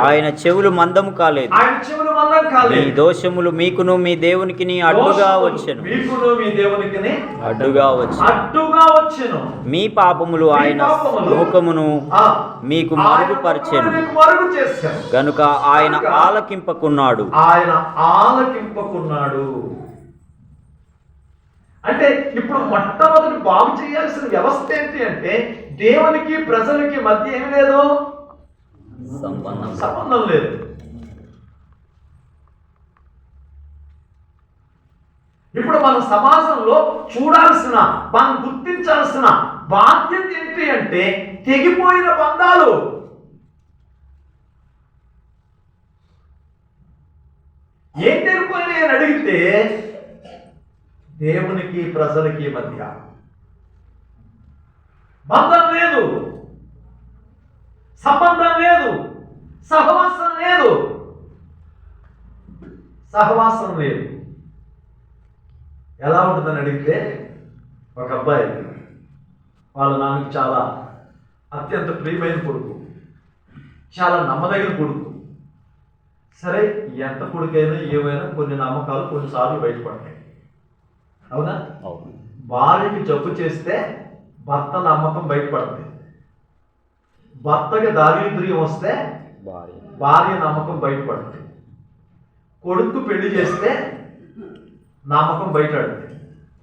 ఆయన చెవులు మందము కాలేదు. మీ దోషములు మీకును మీ దేవునికి అడ్డుగా వచ్చెను, మీ పాపములు ఆయన ముఖమును మీకు మరుగుపరిచెను గనుక ఆయన ఆలకింపకున్నాడు. అంటే ఇప్పుడు మొట్టమొదటి బాగు చేయాల్సిన వ్యవస్థ ఏంటి అంటే దేవునికి ప్రజలకి మధ్య ఏమి లేదు, సంబంధం లేదు. ఇప్పుడు మన సమాజంలో చూడాల్సిన, మనం గుర్తించాల్సిన బాధ్యత ఏంటి అంటే తెగిపోయిన బంధాలు. ఏం తెగిపోయినాయి అని అడిగితే దేవునికి ప్రజలకి మధ్య బంధం లేదు, సంబంధం లేదు, సహవాసం లేదు. సహవాసం లేదు. ఎలా ఉంటుందని అడిగితే, ఒక అబ్బాయి వాళ్ళ నాన్నకి చాలా అత్యంత ప్రియమైన కొడుకు, చాలా నమ్మదగిన కొడుకు. సరే, ఎంత కొడుకైనా ఏమైనా కొన్ని నమ్మకాలు కొన్నిసార్లు బయటపడతాయి. అవునా? భార్యకి జబ్బు చేస్తే భర్త నమ్మకం బయటపడుతుంది. భర్తకి దారిద్ర్యం వస్తే భార్య నమ్మకం బయటపడుతుంది. కొడుకు పెళ్లి చేస్తే నమ్మకం బయటపడుతుంది.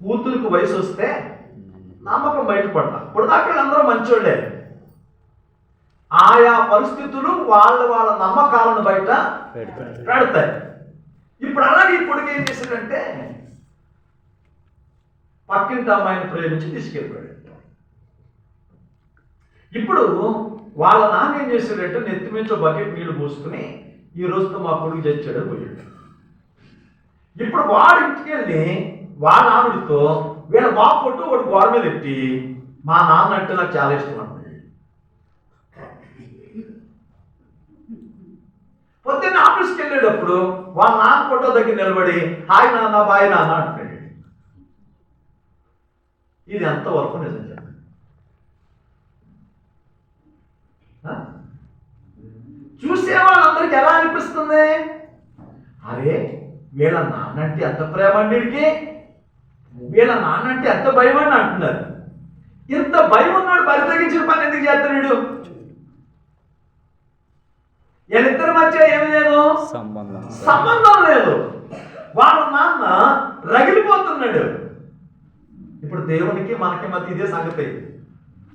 కూతురికి వయసు వస్తే నమ్మకం బయటపడతా. ఇప్పుడు దాకా అందరూ మంచోళ్ళే. ఆయా పరిస్థితులు వాళ్ళ నమ్మకాలను బయట పెడతాయి. ఇప్పుడు అలాగే ఈ కొడుకు ఏం చేశాడంటే పక్కింటి అమ్మాయిని ప్రేమించి తీసుకెళ్ళిపోయాడు. ఇప్పుడు వాళ్ళ నాన్న ఏం చేశాడంటే నెత్తి మీద బకెట్ నీళ్లు పోసుకుని ఈ రోజుతో మా కొడుకు చచ్చాడని పోయాడు. ఇప్పుడు వాడు ఇంటికి వెళ్ళి వాళ్ళ ఆవిడతో వీళ్ళ బాబు పొట్టు వాడు గోడ మీద ఎట్టి మా నాన్న అంటే నాకు చాలా ఇష్టం అన్నాడు. పొద్దున్న ఆఫీస్కి వెళ్ళేటప్పుడు వాళ్ళ నాన్న ఫోటో దగ్గర నిలబడి హాయ్ నాన్న బాయ్ నాన్న అంటున్నాడు. ఇది ఎంతవరకు నిజం చెప్పండి? చూసే వాళ్ళందరికీ ఎలా అనిపిస్తుంది? అరే, వీళ్ళ నాన్నంటే ఎంత ప్రేమ అండికి, వీళ్ళ నాన్నంటే ఎంత భయం అని అంటున్నారు. ఇంత భయం ఉన్నాడు, బరి తగ్గించిన పని ఎందుకు చేస్తున్నాడు? వీళ్ళిద్దరి మధ్య ఏమి లేదు, సంబంధం లేదు. వాళ్ళ నాన్న రగిలిపోతున్నాడు. ఇప్పుడు దేవునికి మనకి మధ్య ఇదే సంగతి.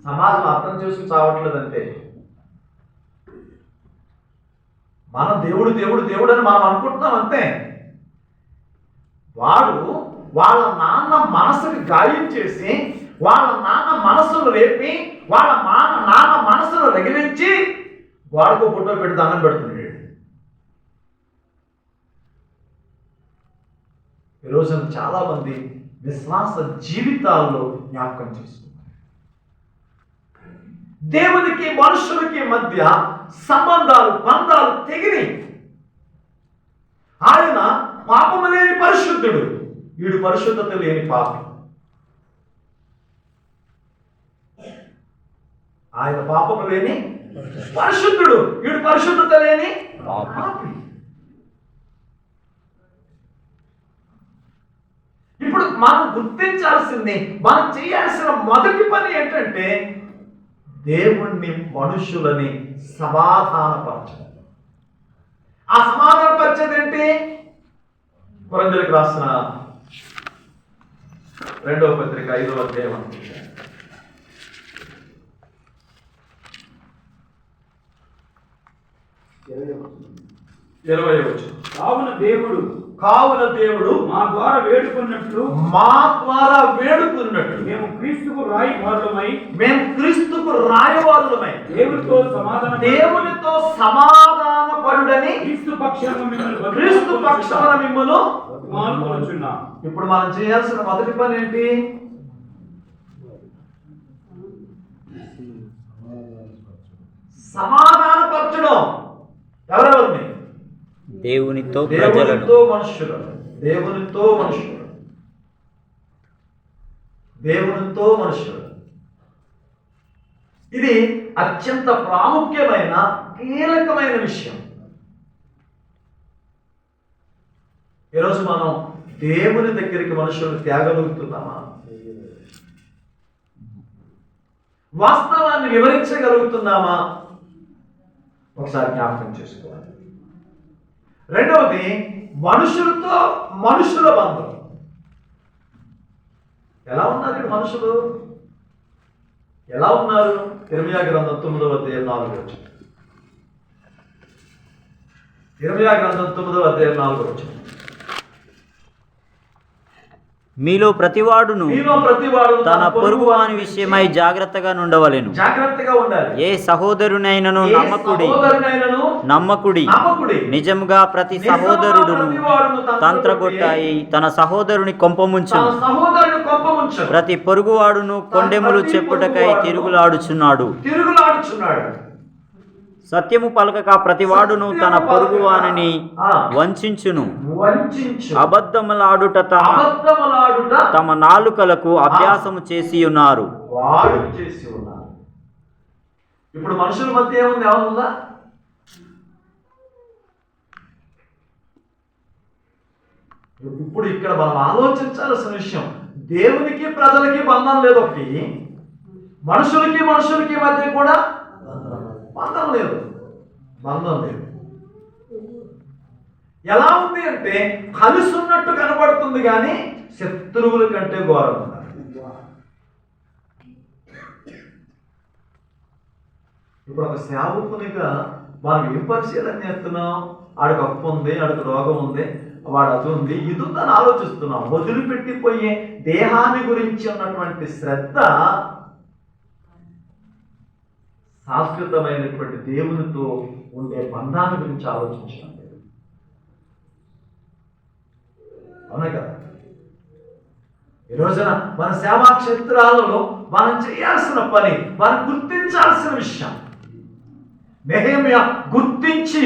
సమాజం అర్థం చేసుకుని చావట్లేదంటే మనం దేవుడు దేవుడు దేవుడు అని మనం అనుకుంటున్నాం అంతే. వాడు వాళ్ళ నాన్న మనసుని గాయం చేసి వాళ్ళ నాన్న మనసును రేపి వాళ్ళ నాన్న మనసును రగిలించి వాడికో ఫోటో పెట్టి దండం పెడుతున్నాడు. ఈరోజు చాలా మంది విశ్వాస జీవితాల్లో జ్ఞాపకం చేసుకున్నారు. దేవునికి మనుషులకి మధ్య సంబంధాలు బంధాలు తెగిని. ఆయన పాపము లేని పరిశుద్ధుడు, వీడు పరిశుద్ధత లేని పాపి. ఆయన పాపము లేని పరిశుద్ధుడు, వీడు పరిశుద్ధత లేని పాపి. ఇప్పుడు మనం గుర్తించాల్సింది, మనం చేయాల్సిన మొదటి పని ఏంటంటే దేవుణ్ణి మనుషులని సమాధానపరచడం. ఆ సమాధానపరిచేది ఏంటి? కొరింథీయులకు రాసిన 2వ పత్రిక 5వ అధ్యాయం అనుకుంటా. 20వ వచనం. కావున దేవుడు మా ద్వారా వేడుకున్నట్లు మేము క్రీస్తుకు రాయవారులమై దేవునితో సమాధానపరుడని క్రీస్తు పక్షాన మిమ్మును. బతిమాలుకొనుచున్నాం. ఇప్పుడు మనం చేయాల్సిన మొదటి పని ఏంటి? సమాధానపరచడం. ఎవరెవరిని? దేవునితో మనుషులు. ఇది అత్యంత ప్రాముఖ్యమైన కీలకమైన విషయం. ఈరోజు మనం దేవుని దగ్గరికి మనుషులను తేగలుగుతున్నామా? వాస్తవాన్ని వివరించగలుగుతున్నామా? ఒకసారి జ్ఞాపకం చేసుకోవాలి. రెండవది, మనుషులతో మనుషుల బంధం. ఎలా ఉన్నారు మనుషులు? ఎలా ఉన్నారు? ఇర్మీయా గ్రంథం 9వ అధ్యాయం 4వ వచనం. ఇర్మీయా గ్రంథం 9వ అధ్యాయం 4వ వచనం. మీలో ప్రతివాడును తన పొరుగు వాని విషయమై జాగ్రత్తగా నుండవలెను. జాగ్రత్తగా ఉండాలి. ఏ సహోదరునైనను నమ్మకుడి నిజముగా ప్రతి సహోదరుడును తంత్రగొట్టాయి తన సహోదరుని కొంపముంచును. ప్రతి పొరుగువాడును కొండెములు చెప్పుటకై తిరుగులాడుచున్నాడు. సత్యము పలకక ప్రతివాడును తన పొరుగువానిని వంచించును. అబద్ధములాడుట తమ నాలుకలకు అభ్యాసము చేసి ఉన్నారు. ఇప్పుడు మనుషుల మధ్య ఏముందా? ఇప్పుడు ఇక్కడ మనం ఆలోచించాల్సిన విషయం, దేవునికి ప్రజలకి బంధం లేదు. ఒకటి మనుషులకి మధ్య కూడా బంధం లేదు. ఎలా ఉంది అంటే కలిసి ఉన్నట్టు కనబడుతుంది కానీ శత్రువుల కంటే ఘోరం ఉన్నారు. ఇప్పుడు ఒక సేవకునిగా మనం ఏం పరిశీలన చేస్తున్నాం? ఆడికి అప్పు ఉంది, ఆడికి రోగం ఉంది, వాడు అది ఉంది, ఇది ఉందని ఆలోచిస్తున్నాం. వదిలిపెట్టిపోయే దేహాన్ని గురించి ఉన్నటువంటి శ్రద్ధ శాశ్వతమైనటువంటి దేవునితో ఉండే బంధాన్ని గురించి ఆలోచించాం. అవునా కదా? ఈ రోజున మన సేవా క్షేత్రాలలో మనం చేయాల్సిన పని, మనం గుర్తించాల్సిన విషయం. నెహెమ్యా గుర్తించి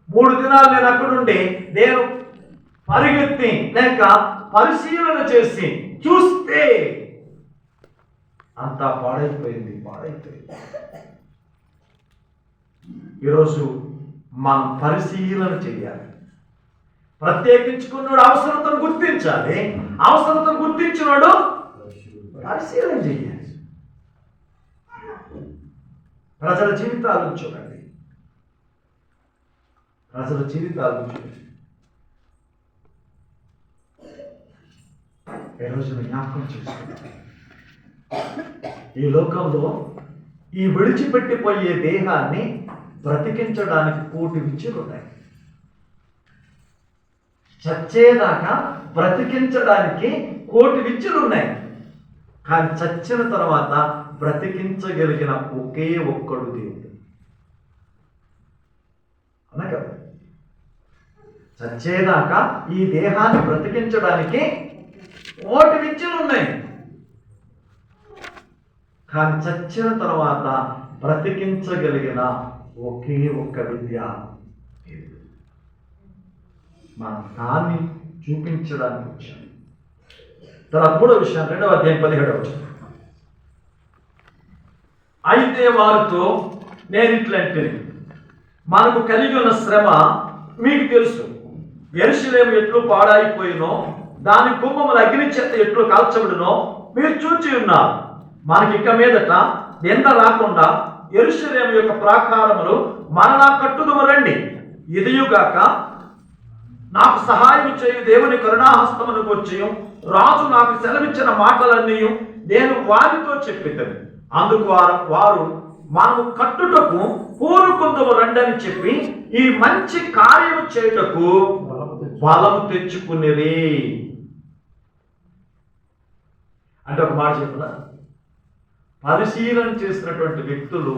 3 దినాలు నేను అక్కడుండి నేను పరిగెత్తి లేక పరిశీలన చేసి చూస్తే అంతా పాడైపోయింది. ఈరోజు మనం పరిశీలన చేయాలి. ప్రత్యేకించుకున్నాడు అవసరతను గుర్తించాలి. అవసరతను గుర్తించినాడు పరిశీలన చేయాలి. ప్రజల జీవితాలను చూడండి. ఈ రోజున జ్ఞాపకం చేసుకుంటాం. ఈ లోకంలో ఈ విడిచిపెట్టిపోయే దేహాన్ని బ్రతికించడానికి 1,000,000 విద్యలు ఉన్నాయి. చచ్చేదాకా బ్రతికించడానికి 1,000,000 విద్యలు ఉన్నాయి. కానీ చచ్చిన తర్వాత బ్రతికించగలిగిన ఒకే ఒక్కడు దేవుడు. అవునా కదా? చచ్చేదాకా ఈ దేహాన్ని బ్రతికించడానికి 1,000,000 విద్యలు ఉన్నాయి. కానీ చచ్చిన తర్వాత బ్రతికించగలిగిన ఒకే ఒక్క విద్య మనం దాన్ని చూపించడానికి వచ్చాం. తర్వాత 3వ విషయం 2వ అధ్యాయం 17వ వచనం. అయితే వారితో నేను ఇట్లాంటి మనకు కలిగి ఉన్న శ్రమ మీకు తెలుసు. యెరూషలేము ఎట్లు పాడైపోయినో దాని గుమ్మములు అగ్ని చేత ఎట్లు కాల్చబడినో మీరు చూచి ఉన్నారు. మనకి ఇక మీదట నింద రాకుండా యెరూషలేము యొక్క ప్రాకారములు మరలా కట్టుదుము రండి. ఇదియుగాక నాకు సహాయం చేయు దేవుని కరుణాహస్తమును వచ్చి రాజు నాకు సెలవిచ్చిన మాటలన్నీ నేను వారితో చెప్పిద్దను. అందుకు వారు మనము కట్టుటకు పూనుకుందుము రండి అని చెప్పి ఈ మంచి కార్యము చేయుటకు బలము తెచ్చుకునేది. అంటే ఒక మాట చెప్పుదా, పరిశీలన చేసినటువంటి వ్యక్తులు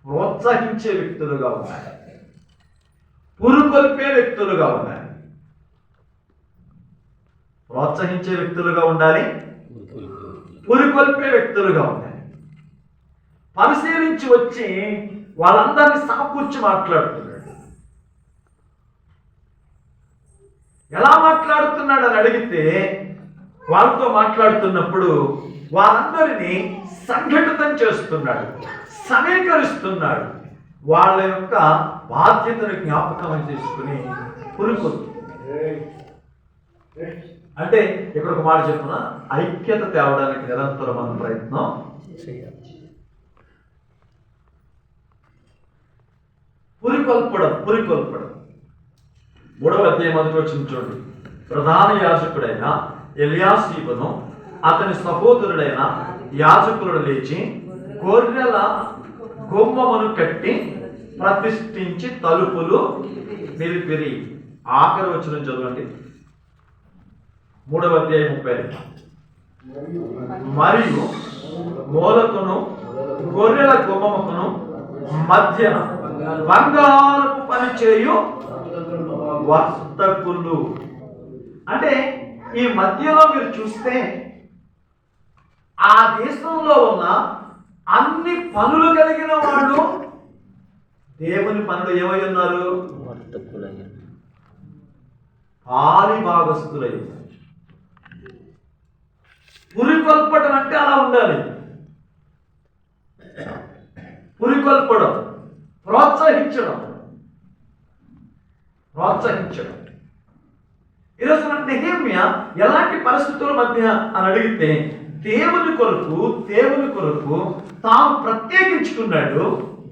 ప్రోత్సహించే వ్యక్తులుగా ఉన్నారు, పురుకొల్పే వ్యక్తులుగా ఉండాలి. ప్రోత్సహించే వ్యక్తులుగా ఉండాలి, పురికొల్పే వ్యక్తులుగా ఉండాలి. పరిశీలించి వచ్చి వాళ్ళందరినీ సమకూర్చి మాట్లాడుతున్నాడు. ఎలా మాట్లాడుతున్నాడు అని అడిగితే వాళ్ళతో మాట్లాడుతున్నప్పుడు వారందరినీ సంఘటితం చేస్తున్నాడు, సమీకరిస్తున్నాడు. వాళ్ళ యొక్క బాధ్యతను జ్ఞాపకం చేసుకుని పురికొల్పు. అంటే ఇక్కడ ఒక మాట చెప్పున, ఐక్యత తేవడానికి నిరంతరమైన ప్రయత్నం చేయాలి. పురికొల్పడం 3వ అధ్యాయం 1వ వచనం చూడండి. ప్రధాన యాజకుడైన ఎలియాషీబును అతని సహోదరుడైన యాజకులను లేచి గొర్రెల గుమ్మమును కట్టి ప్రతిష్ఠించి తలుపులు నిలిపిరి. ఆఖరి వచనం చదవండి, 3వ అధ్యాయం 32. మరియు మూలకును గొర్రెల గుమ్మముకును మధ్య బంగారపు పని చేయు వర్తకులు. అంటే ఈ మధ్యలో మీరు చూస్తే ఆ దేశంలో ఉన్న అన్ని పనులు కలిగిన వాళ్ళు దేవుని పనులు ఏమై ఉన్నారు? పాలి భాగస్థులై ఉన్నారు. పురికొల్పడం అంటే అలా ఉండాలి. పురికొల్పడం, ప్రోత్సహించడం. ఈరోజు నెహెమ్యా ఎలాంటి పరిస్థితుల మధ్య అని అడిగితే దేవుని కొరకు తాను ప్రత్యేకించుకున్నాడు.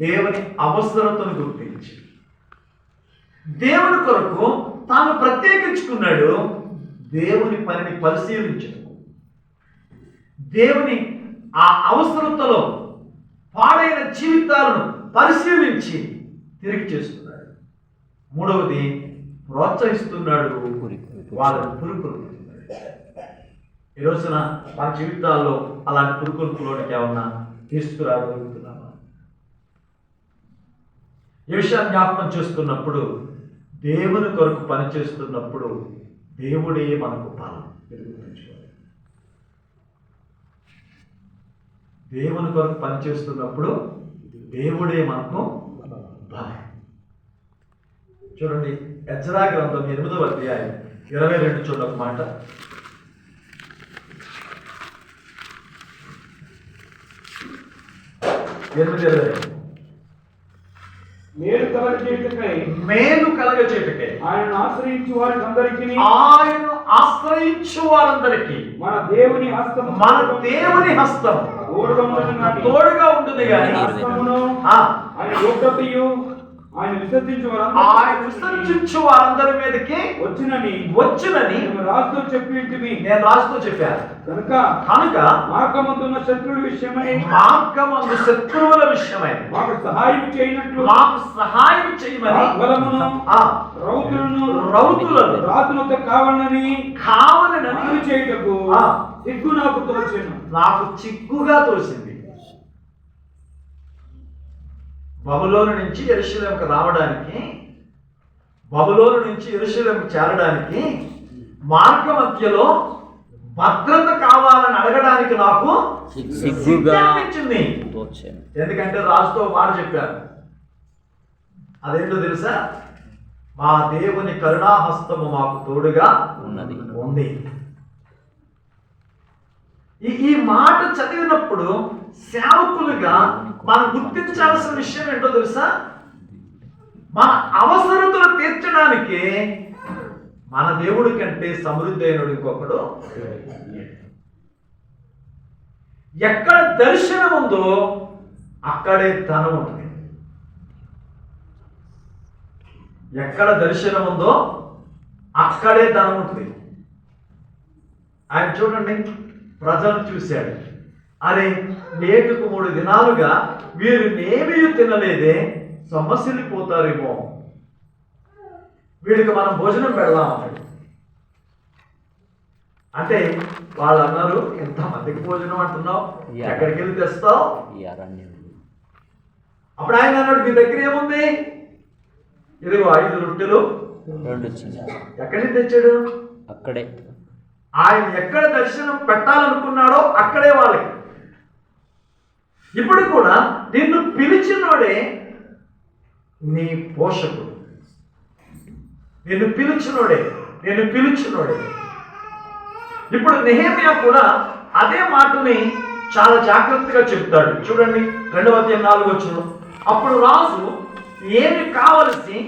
దేవుని అవసరతను గుర్తించి దేవుని కొరకు తాను ప్రత్యేకించుకున్నాడు. దేవుని పనిని పరిశీలించాడు. దేవుని ఆ అవసరతలో పాడైన జీవితాలను పరిశీలించి తిరిగి చేస్తున్నాడు. 3వది ప్రోత్సహిస్తున్నాడు, వాళ్ళని పురుకొల్పుతున్నాడు. ఈ రోజున మన జీవితాల్లో అలాంటి పురుకొల్పులోనికి ఏమన్నా తీసుకురాగలుగుతున్నామా? ఈ విషయాన్ని జ్ఞాపకం చేస్తున్నప్పుడు, దేవుని కొరకు పనిచేస్తున్నప్పుడు దేవుడే మనకు బలం. దేవుని కొరకు పనిచేస్తున్నప్పుడు దేవుడే మనకు బలం. చూడండి, ఎజ్రా గ్రంథం 8వ అధ్యాయం 22 చూడండి ఒక మాట. మేలు కలగచేయుటకై ఆయనను ఆశ్రయించు వారందరికీ మన దేవుని హస్తం తోడుగా ఉంటుంది. కానీ ఆయన ఉగ్రతయు ఆయన విసర్జించు వారందరి మీదకి వచ్చునని నేను రాజుతో చెప్పాను. కనుక మార్గమందు శత్రువుల విషయమై మాకు సహాయం చేయమని బలమును రౌతులను రాతులతో కావాలని చేయుటకు సిగ్గు నాకు చిగ్గుగా తోసింది. బబులోను నుంచి యెరూషలేముకు రావడానికి, బబులోను నుంచి యెరూషలేముకు చేరడానికి మార్గ మధ్యలో భద్రత కావాలని అడగడానికి నాకు సిగ్గునిచ్చింది. ఎందుకంటే రాజుతో మాట చెప్పాను. అదేంటో తెలుసా? మా దేవుని కరుణాహస్తము మాకు తోడుగా ఉంది. ఈ మాట చదివినప్పుడు సేవకులుగా మనం గుర్తించాల్సిన విషయం ఏంటో తెలుసా? మన అవసరతలు తీర్చడానికి మన దేవుడి కంటే సమృద్ధి అయినడు ఇంకొకడు. ఎక్కడ దర్శనం ఉందో అక్కడే ధనం ఉంటుంది. ఎక్కడ దర్శనం ఉందో అక్కడే ధనం ఉంటుంది. ఆయన చూడండి, ప్రజలు చూశాడు. అరే, నేటికి 3 దినాలుగా వీరు ఏమీ తినలేదే, సమస్యలిపోతారేమో, వీడికి మనం భోజనం పెడదామన్నాడు. అంటే వాళ్ళు అన్నారు, ఎంతమందికి భోజనం అంటున్నావు, ఎక్కడికి వెళ్ళి తెస్తావు? అప్పుడు ఆయన అన్నాడు, మీ దగ్గర ఏముంది? ఇదిగో 5 రొట్టెలు 2 చిన్న. ఎక్కడి నుంచి తెచ్చాడు? అక్కడే. ఆయన ఎక్కడ దర్శనం పెట్టాలనుకున్నాడో అక్కడే వాళ్ళకి. ఇప్పుడు కూడా నిన్ను పిలిచినోడే నీ పోషకుడు. నిన్ను పిలిచినోడే. ఇప్పుడు నెహెమ్యా కూడా అదే మాటని చాలా జాగ్రత్తగా చెప్తాడు. చూడండి, 2వ అధ్యాయం 4వ వచనం. అప్పుడు రాజు, ఏమి కావలసి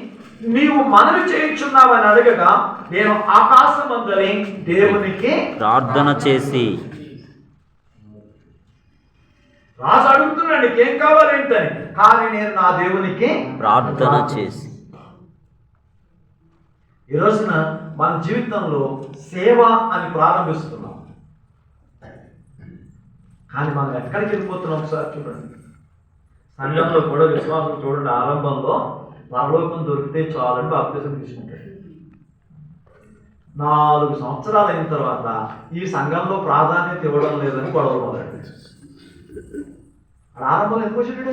నీవు మనవి చేయించున్నావని అడగగా, నేను ఆకాశమందలి దేవునికి ప్రార్థన చేసి. రాజు అడుగుతున్నాడు, నీకేం కావాలేంటని. కానీ నేను నా దేవునికి ప్రార్థన చేసి. ఈ రోజున మన జీవితంలో సేవ అని ప్రారంభిస్తున్నాం. కానీ మనం ఎక్కడికి వెళ్ళిపోతున్నాం ఒకసారి చూడండి. సంఘంలో కూడా విశ్వాసం చూడండి, ఆరంభంలో పరలోకం దొరికితే చాలని బాప్తిసం తీసుకుంటాడు. 4 సంవత్సరాలు అయిన తర్వాత ఈ సంఘంలో ప్రాధాన్యత ఇవ్వడం లేదని గొడవ మొదలెట్టాడు. ఆరంభంలో ఎందుకు వచ్చాడు?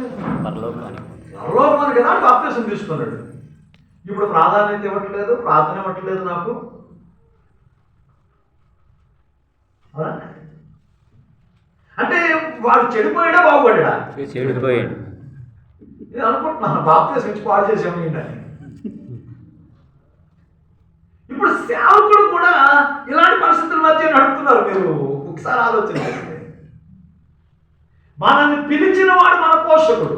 పరలోకానికి కదా బాప్తిసం తీసుకున్నాడు. ఇప్పుడు ప్రాధాన్యత ఇవ్వట్లేదు, ప్రార్థన ఇవ్వట్లేదు నాకు. అంటే వాడు చెడిపోయాడా బాగుపడ్డా? చెడిపోయాడు. నేను అనుకుంటున్నాను బాప్తిసం ఇచ్చి పాడు చేసాము ఏంటని. ఇప్పుడు సేవకుడు కూడా ఇలాంటి పరిస్థితుల మధ్య నడుపుతున్నారు. మీరు ఒకసారి ఆలోచన చేస్తే, మనల్ని పిలిచిన వాడు మన పోషకుడు,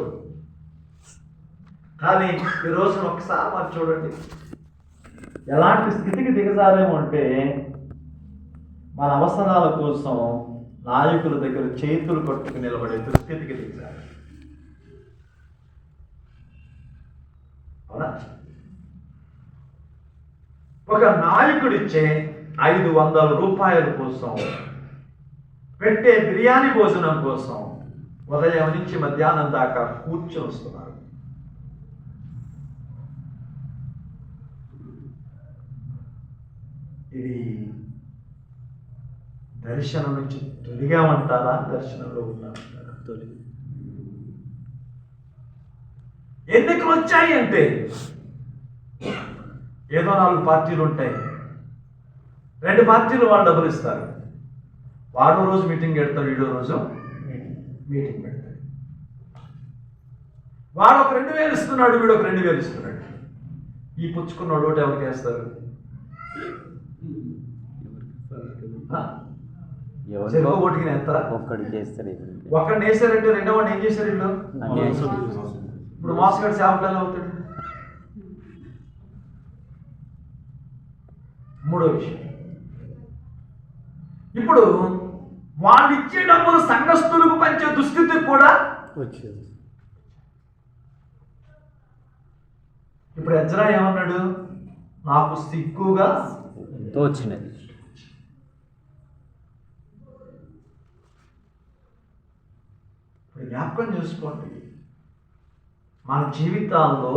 కానీ ఈ రోజున ఒకసారి మరి చూడండి ఎలాంటి స్థితికి దిగజారేమో అంటే, మన అవసరాల కోసం నాయకుల దగ్గర చేతులు కట్టుకు నిలబడే దుస్థితికి దిగజారు. అవునా? ఒక నాయకుడిచ్చే 500 రూపాయల కోసం, పెట్టే బిర్యానీ భోజనం కోసం ఉదయం నుంచి మధ్యాహ్నం దాకా కూర్చొని వస్తున్నారు. ఇది దర్శనం నుంచి తొలిగామంటారా, దర్శనంలో ఉన్నామంటారా? తొలిగి. ఎన్నికలు వచ్చాయి అంటే ఏదో 4 పార్టీలు ఉంటాయి, 2 పార్టీలు వాళ్ళు డబ్బులు ఇస్తారు. వాడో రోజు మీటింగ్ పెడతారు, వీడో రోజు మీటింగ్ పెడతారు. వాడు ఒక 2000 ఇస్తున్నాడు, వీడు ఒక 2000 ఇస్తున్నాడు. ఈ పుచ్చుకున్నాడు ఒకటి ఎవరికి వేస్తారు? ఓటికి వేస్తారా? ఒక్కడిని వేసారంటే రెండో వాడిని ఏం చేశారు వీళ్ళు? ఇప్పుడు మోసగాడు సేవకులు అవుతాడు. 3వ విషయం, ఇప్పుడు వాళ్ళు ఇచ్చే డబ్బులు సంఘస్థులకు పంచే దుస్థితికి కూడా వచ్చేది. ఇప్పుడు ఎజ్రా ఏమన్నాడు? నాకు సిగ్గుగా తోచినది. ఇప్పుడు జ్ఞాపకం చేసుకోండి, మన జీవితాల్లో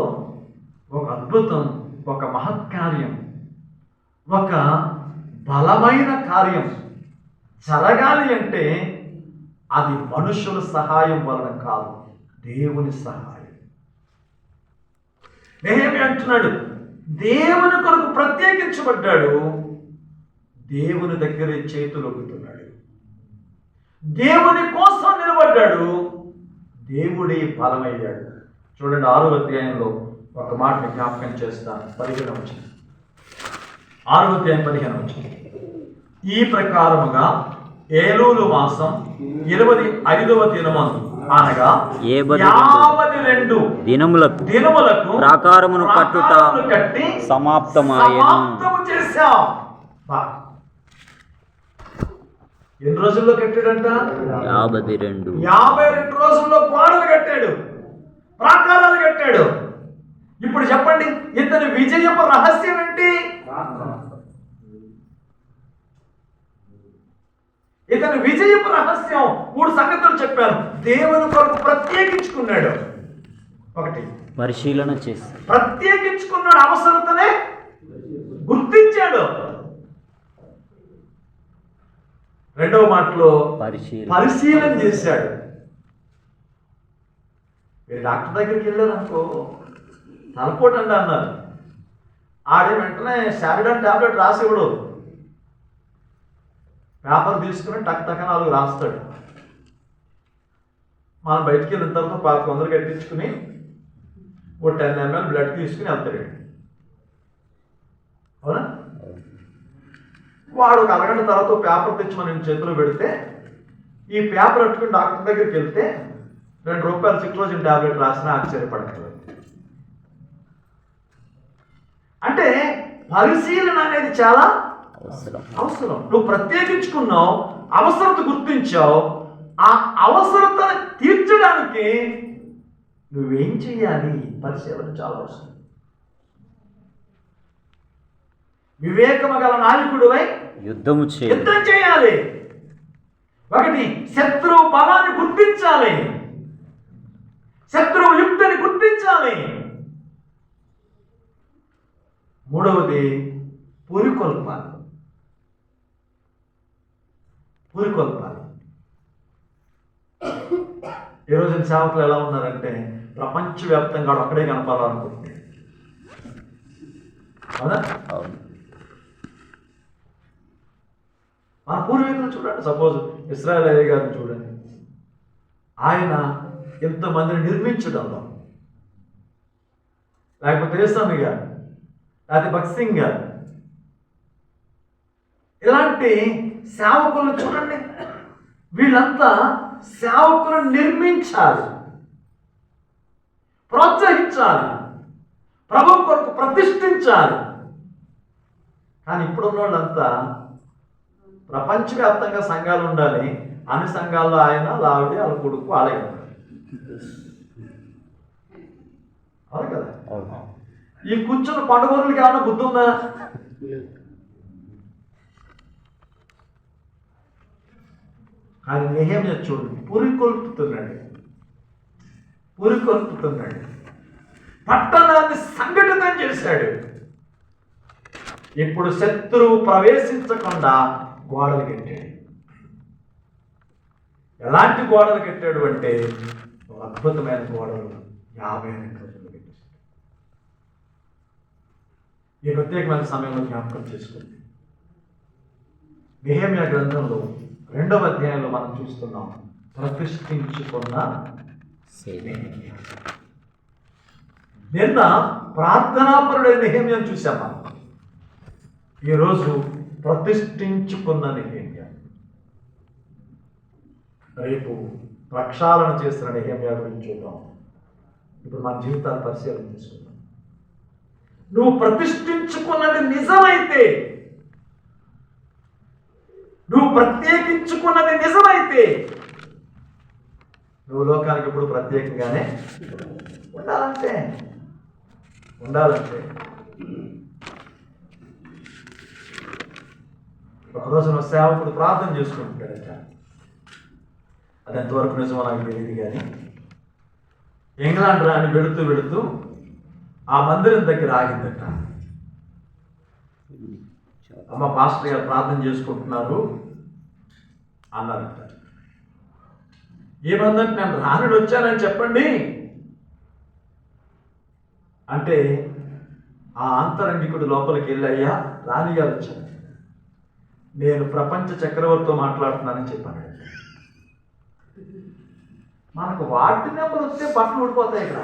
ఒక అద్భుతం, ఒక మహత్కార్యం, ఒక బలమైన కార్యం జరగాలి అంటే అది మనుషుల సహాయం వలన కాదు, దేవుని సహాయం. నెహెమ్యా అంటున్నాడు, దేవుని కొరకు ప్రత్యేకించబడ్డాడు, దేవుని దగ్గరే చేతులు ఒగ్గుతున్నాడు, దేవుని కోసం నిలబడ్డాడు, దేవుడే బలమయ్యాడు. చూడండి 6వ అధ్యాయంలో ఒక మాట జ్ఞాపకం చేస్తాను. 15వ వచనం, 6వ అధ్యాయం 15వ వచనం. ఈ ప్రకారముగా ఏలూలు మాసం 25వ దినమందు అనగా 52 దినములకు ప్రాకారమును కట్టుట కట్టి సమాప్తమాయెను. చేశాం. ఎన్ని రోజుల్లో కట్టాడంట? 52 రోజుల్లో గోడలు కట్టాడు, ప్రాకారాలు కట్టాడు. ఇప్పుడు చెప్పండి, ఇతని విజయపు రహస్యం ఏంటి? ఇతని విజయపు రహస్యం 3 సంగతులు చెప్పాను. దేవుని కొరకు ప్రత్యేకించుకున్నాడు. 1, పరిశీలన చేసి ప్రత్యేకించుకున్నాడు, అవసరతనే గుర్తించాడు. 2వ మాటలో పరిశీలన చేశాడు. మీరు డాక్టర్ దగ్గరికి వెళ్ళారు అనుకో, తలపోటు అండి అన్నారు, ఆడే వెంటనే శారిడాన్ టాబ్లెట్ రాసి ఇవ్వడు, పేపర్ తీసుకుని టక్ 4 రాస్తాడు. మనం బయటికి వెళ్ళిన తర్వాత 1100 కట్టించుకుని ఓ 10 ml బ్లడ్ తీసుకుని వెళ్తాడు. అవునా? వాడు ఒక అరగంట తర్వాత పేపర్ తెచ్చి మనం చేతిలో పెడితే, ఈ పేపర్ పెట్టుకుని డాక్టర్ దగ్గరికి వెళ్తే 2 రూపాయలు సిట్రోజిన్ టాబ్లెట్ రాసినా ఆశ్చర్యపడతాడు. అంటే పరిశీలన అనేది చాలా అవసరం. నువ్వు ప్రత్యేకించుకున్నావు, అవసరత గుర్తించావు, ఆ అవసరతను తీర్చడానికి నువ్వేం చేయాలి? పరిశీలన చాలా అవసరం. వివేకము గల నాయకుడివై యుద్ధం చేయాలి. 1, శత్రువు బలాన్ని గుర్తించాలి. శత్రువు యుక్తిని గుర్తించాలి. మూడవది పురికొల్పాలి. ఈ రోజున సేవకులు ఎలా ఉన్నారంటే ప్రపంచవ్యాప్తంగా అక్కడే కనపడాలనుకుంటున్నారు. అవునా? మన పూర్వీకులు చూడండి, సపోజ్ ఇస్రాయేల్ అయ్య గారిని చూడండి. ఆయన ఇంతమందిని నిర్మించడంలో, లేకపోతే ఏసమ్మి గారు, లేకపోతే భగత్ సింగ్ గారు, ఇలాంటి సేవకులను చూడండి. వీళ్ళంతా సేవకులను నిర్మించాలి, ప్రోత్సహించాలి, ప్రభు కొరకు ప్రతిష్ఠించాలి. కానీ ఇప్పుడున్న వాళ్ళంతా ప్రపంచవ్యాప్తంగా సంఘాలు ఉండాలి, అన్ని సంఘాల్లో ఆయన లావిడి వాళ్ళ కొడుకు వాళ్ళే ఉంటారు. అవును కదా? ఈ కూర్చున్న పండుగోరులకి ఏమైనా బుద్ధి ఉందా? కానీ నెహెమ్యా చూడండి, పురికొల్పుతున్నాడు. పట్టణాన్ని సంఘటితం చేశాడు. ఇప్పుడు శత్రువు ప్రవేశించకుండా గోడలు కట్టాడు. ఎలాంటి గోడలు కట్టాడు అంటే అద్భుతమైన గోడలు 50 రోజులు కట్టాడు. ఈ ప్రత్యేకమైన సమయంలో జ్ఞాపకం చేసుకోండి. నెహెమ్యా గ్రంథంలో 2వ అధ్యాయంలో మనం చూస్తున్నాం, ప్రతిష్ఠించుకున్న నిన్న ప్రార్థనాపరుడైన నెహెమ్యాను చూసాం మనం. ఈరోజు ప్రతిష్ఠించుకున్న నెహెమ్యా. రేపు ప్రక్షాళన చేసిన నెహెమ్యా గురించి చూద్దాం. ఇప్పుడు మన జీవితాన్ని పరిశీలన చేసుకుందాం. నువ్వు ప్రతిష్ఠించుకున్నది నిజమైతే, నువ్వు ప్రత్యేకించుకున్నది నిజమైతే, నువ్వు లోకానికి ఇప్పుడు ప్రత్యేకంగానే ఉండాలంటే ఒకరోజు నా సేవకుడు ప్రార్థన చేసుకుంటాడట. అది ఎంతవరకు నిజమో నాకు తెలియదు. కానీ ఇంగ్లాండ్ రాని వెళుతూ ఆ మందిరం దగ్గర ఆగిందట. అమ్మ, పాస్టర్ గారు ప్రార్థన చేసుకుంటున్నారు అన్నారట. ఏమందంటే, నేను రానుడు వచ్చానని చెప్పండి అంటే, ఆ అంతరంగికుడు లోపలికి వెళ్ళి, అయ్యా రాణిగారు వచ్చాను, నేను ప్రపంచ చక్రవర్తితో మాట్లాడుతున్నానని చెప్పాను. మనకు వాటి నెంబర్ వస్తే బట్టలు ఊడిపోతాయి ఇక్కడ.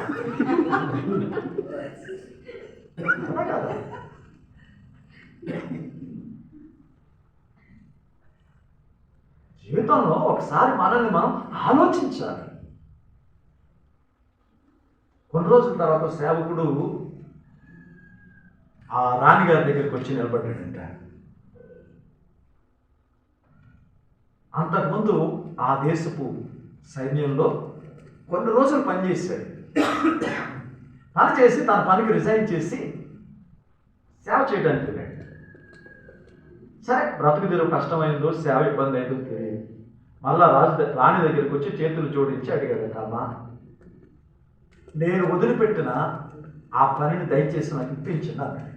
జీవితంలో ఒకసారి మనల్ని మనం ఆలోచించాలి. కొన్ని రోజుల తర్వాత సేవకుడు ఆ రాణిగారి దగ్గరికి వచ్చి నిలబడ్డాడంట. అంతకుముందు ఆ దేశపు సైన్యంలో కొన్ని రోజులు పనిచేశాడు. పని చేసి తన పనికి రిజైన్ చేసి సేవ చేయడానికి వెళ్ళాడు. సరే, బ్రతుకు తెరువు కష్టమైందో, సేవ ఇబ్బంది అయిందో తెలియదు. మళ్ళా రాణి దగ్గరికి వచ్చి చేతులు జోడించి అడిగాడట, అమ్మా, నేను వదిలిపెట్టిన ఆ పనిని దయచేసి నాకు ఇప్పించింది అన్నాడు.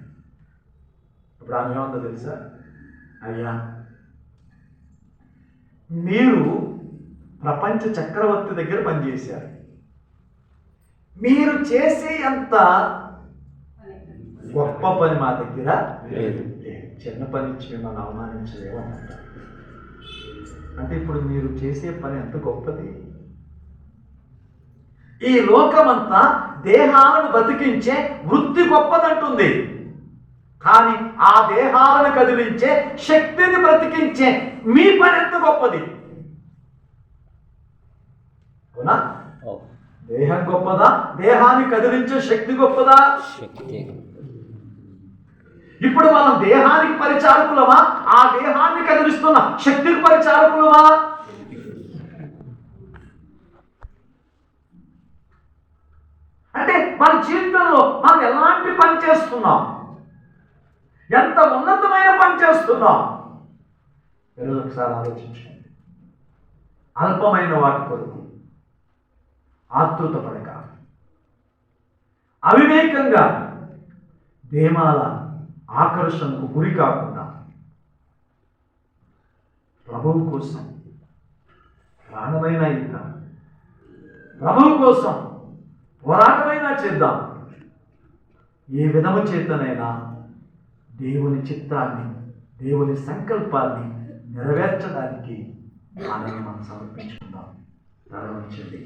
ఇప్పుడు ఆమె ఏమందో తెలుసా? అయ్యా, మీరు ప్రపంచ చక్రవర్తి దగ్గర పనిచేశారు. మీరు చేసే అంత గొప్ప పని మా దగ్గర లేదు. చిన్న పని ఇచ్చి మిమ్మల్ని అవమానించలేము అన్నట్టు. అంటే ఇప్పుడు మీరు చేసే పని ఎంత గొప్పది. ఈ లోకమంతా దేహాలను బతికించే వృత్తి గొప్పదంటుంది. కానీ ఆ దేహాలను కదిలించే శక్తిని బ్రతికించే మీ పని ఎంత గొప్పది. అవునా? దేహం గొప్పదా? దేహాన్ని కదిలించే శక్తి గొప్పదా? ఇప్పుడు మనం దేహానికి పరిచారకులమా? ఆ దేహాన్ని కదిలిస్తున్న శక్తికి పరిచారకులమా? అంటే మన జీవితంలో మనం ఎలాంటి పని చేస్తున్నాం, ఎంత ఉన్నతమైన పని చేస్తున్నాం, ఈరోజు ఒకసారి ఆలోచించండి. అల్పమైన వాటి కొరకు ఆతృత పడక అవివేకంగా దేమాల ఆకర్షణకు గురి కాకుండా ప్రభువు కోసం ప్రాణమైన ఇద్దాం, ప్రభువు కోసం పోరాటమైనా చేద్దాం. ఏ విధము చేతనైనా దేవుని చిత్తాన్ని, దేవుని సంకల్పాన్ని నెరవేర్చడానికి మనల్ని మనం సమర్పించుకుందాం. ప్రారంభించండి.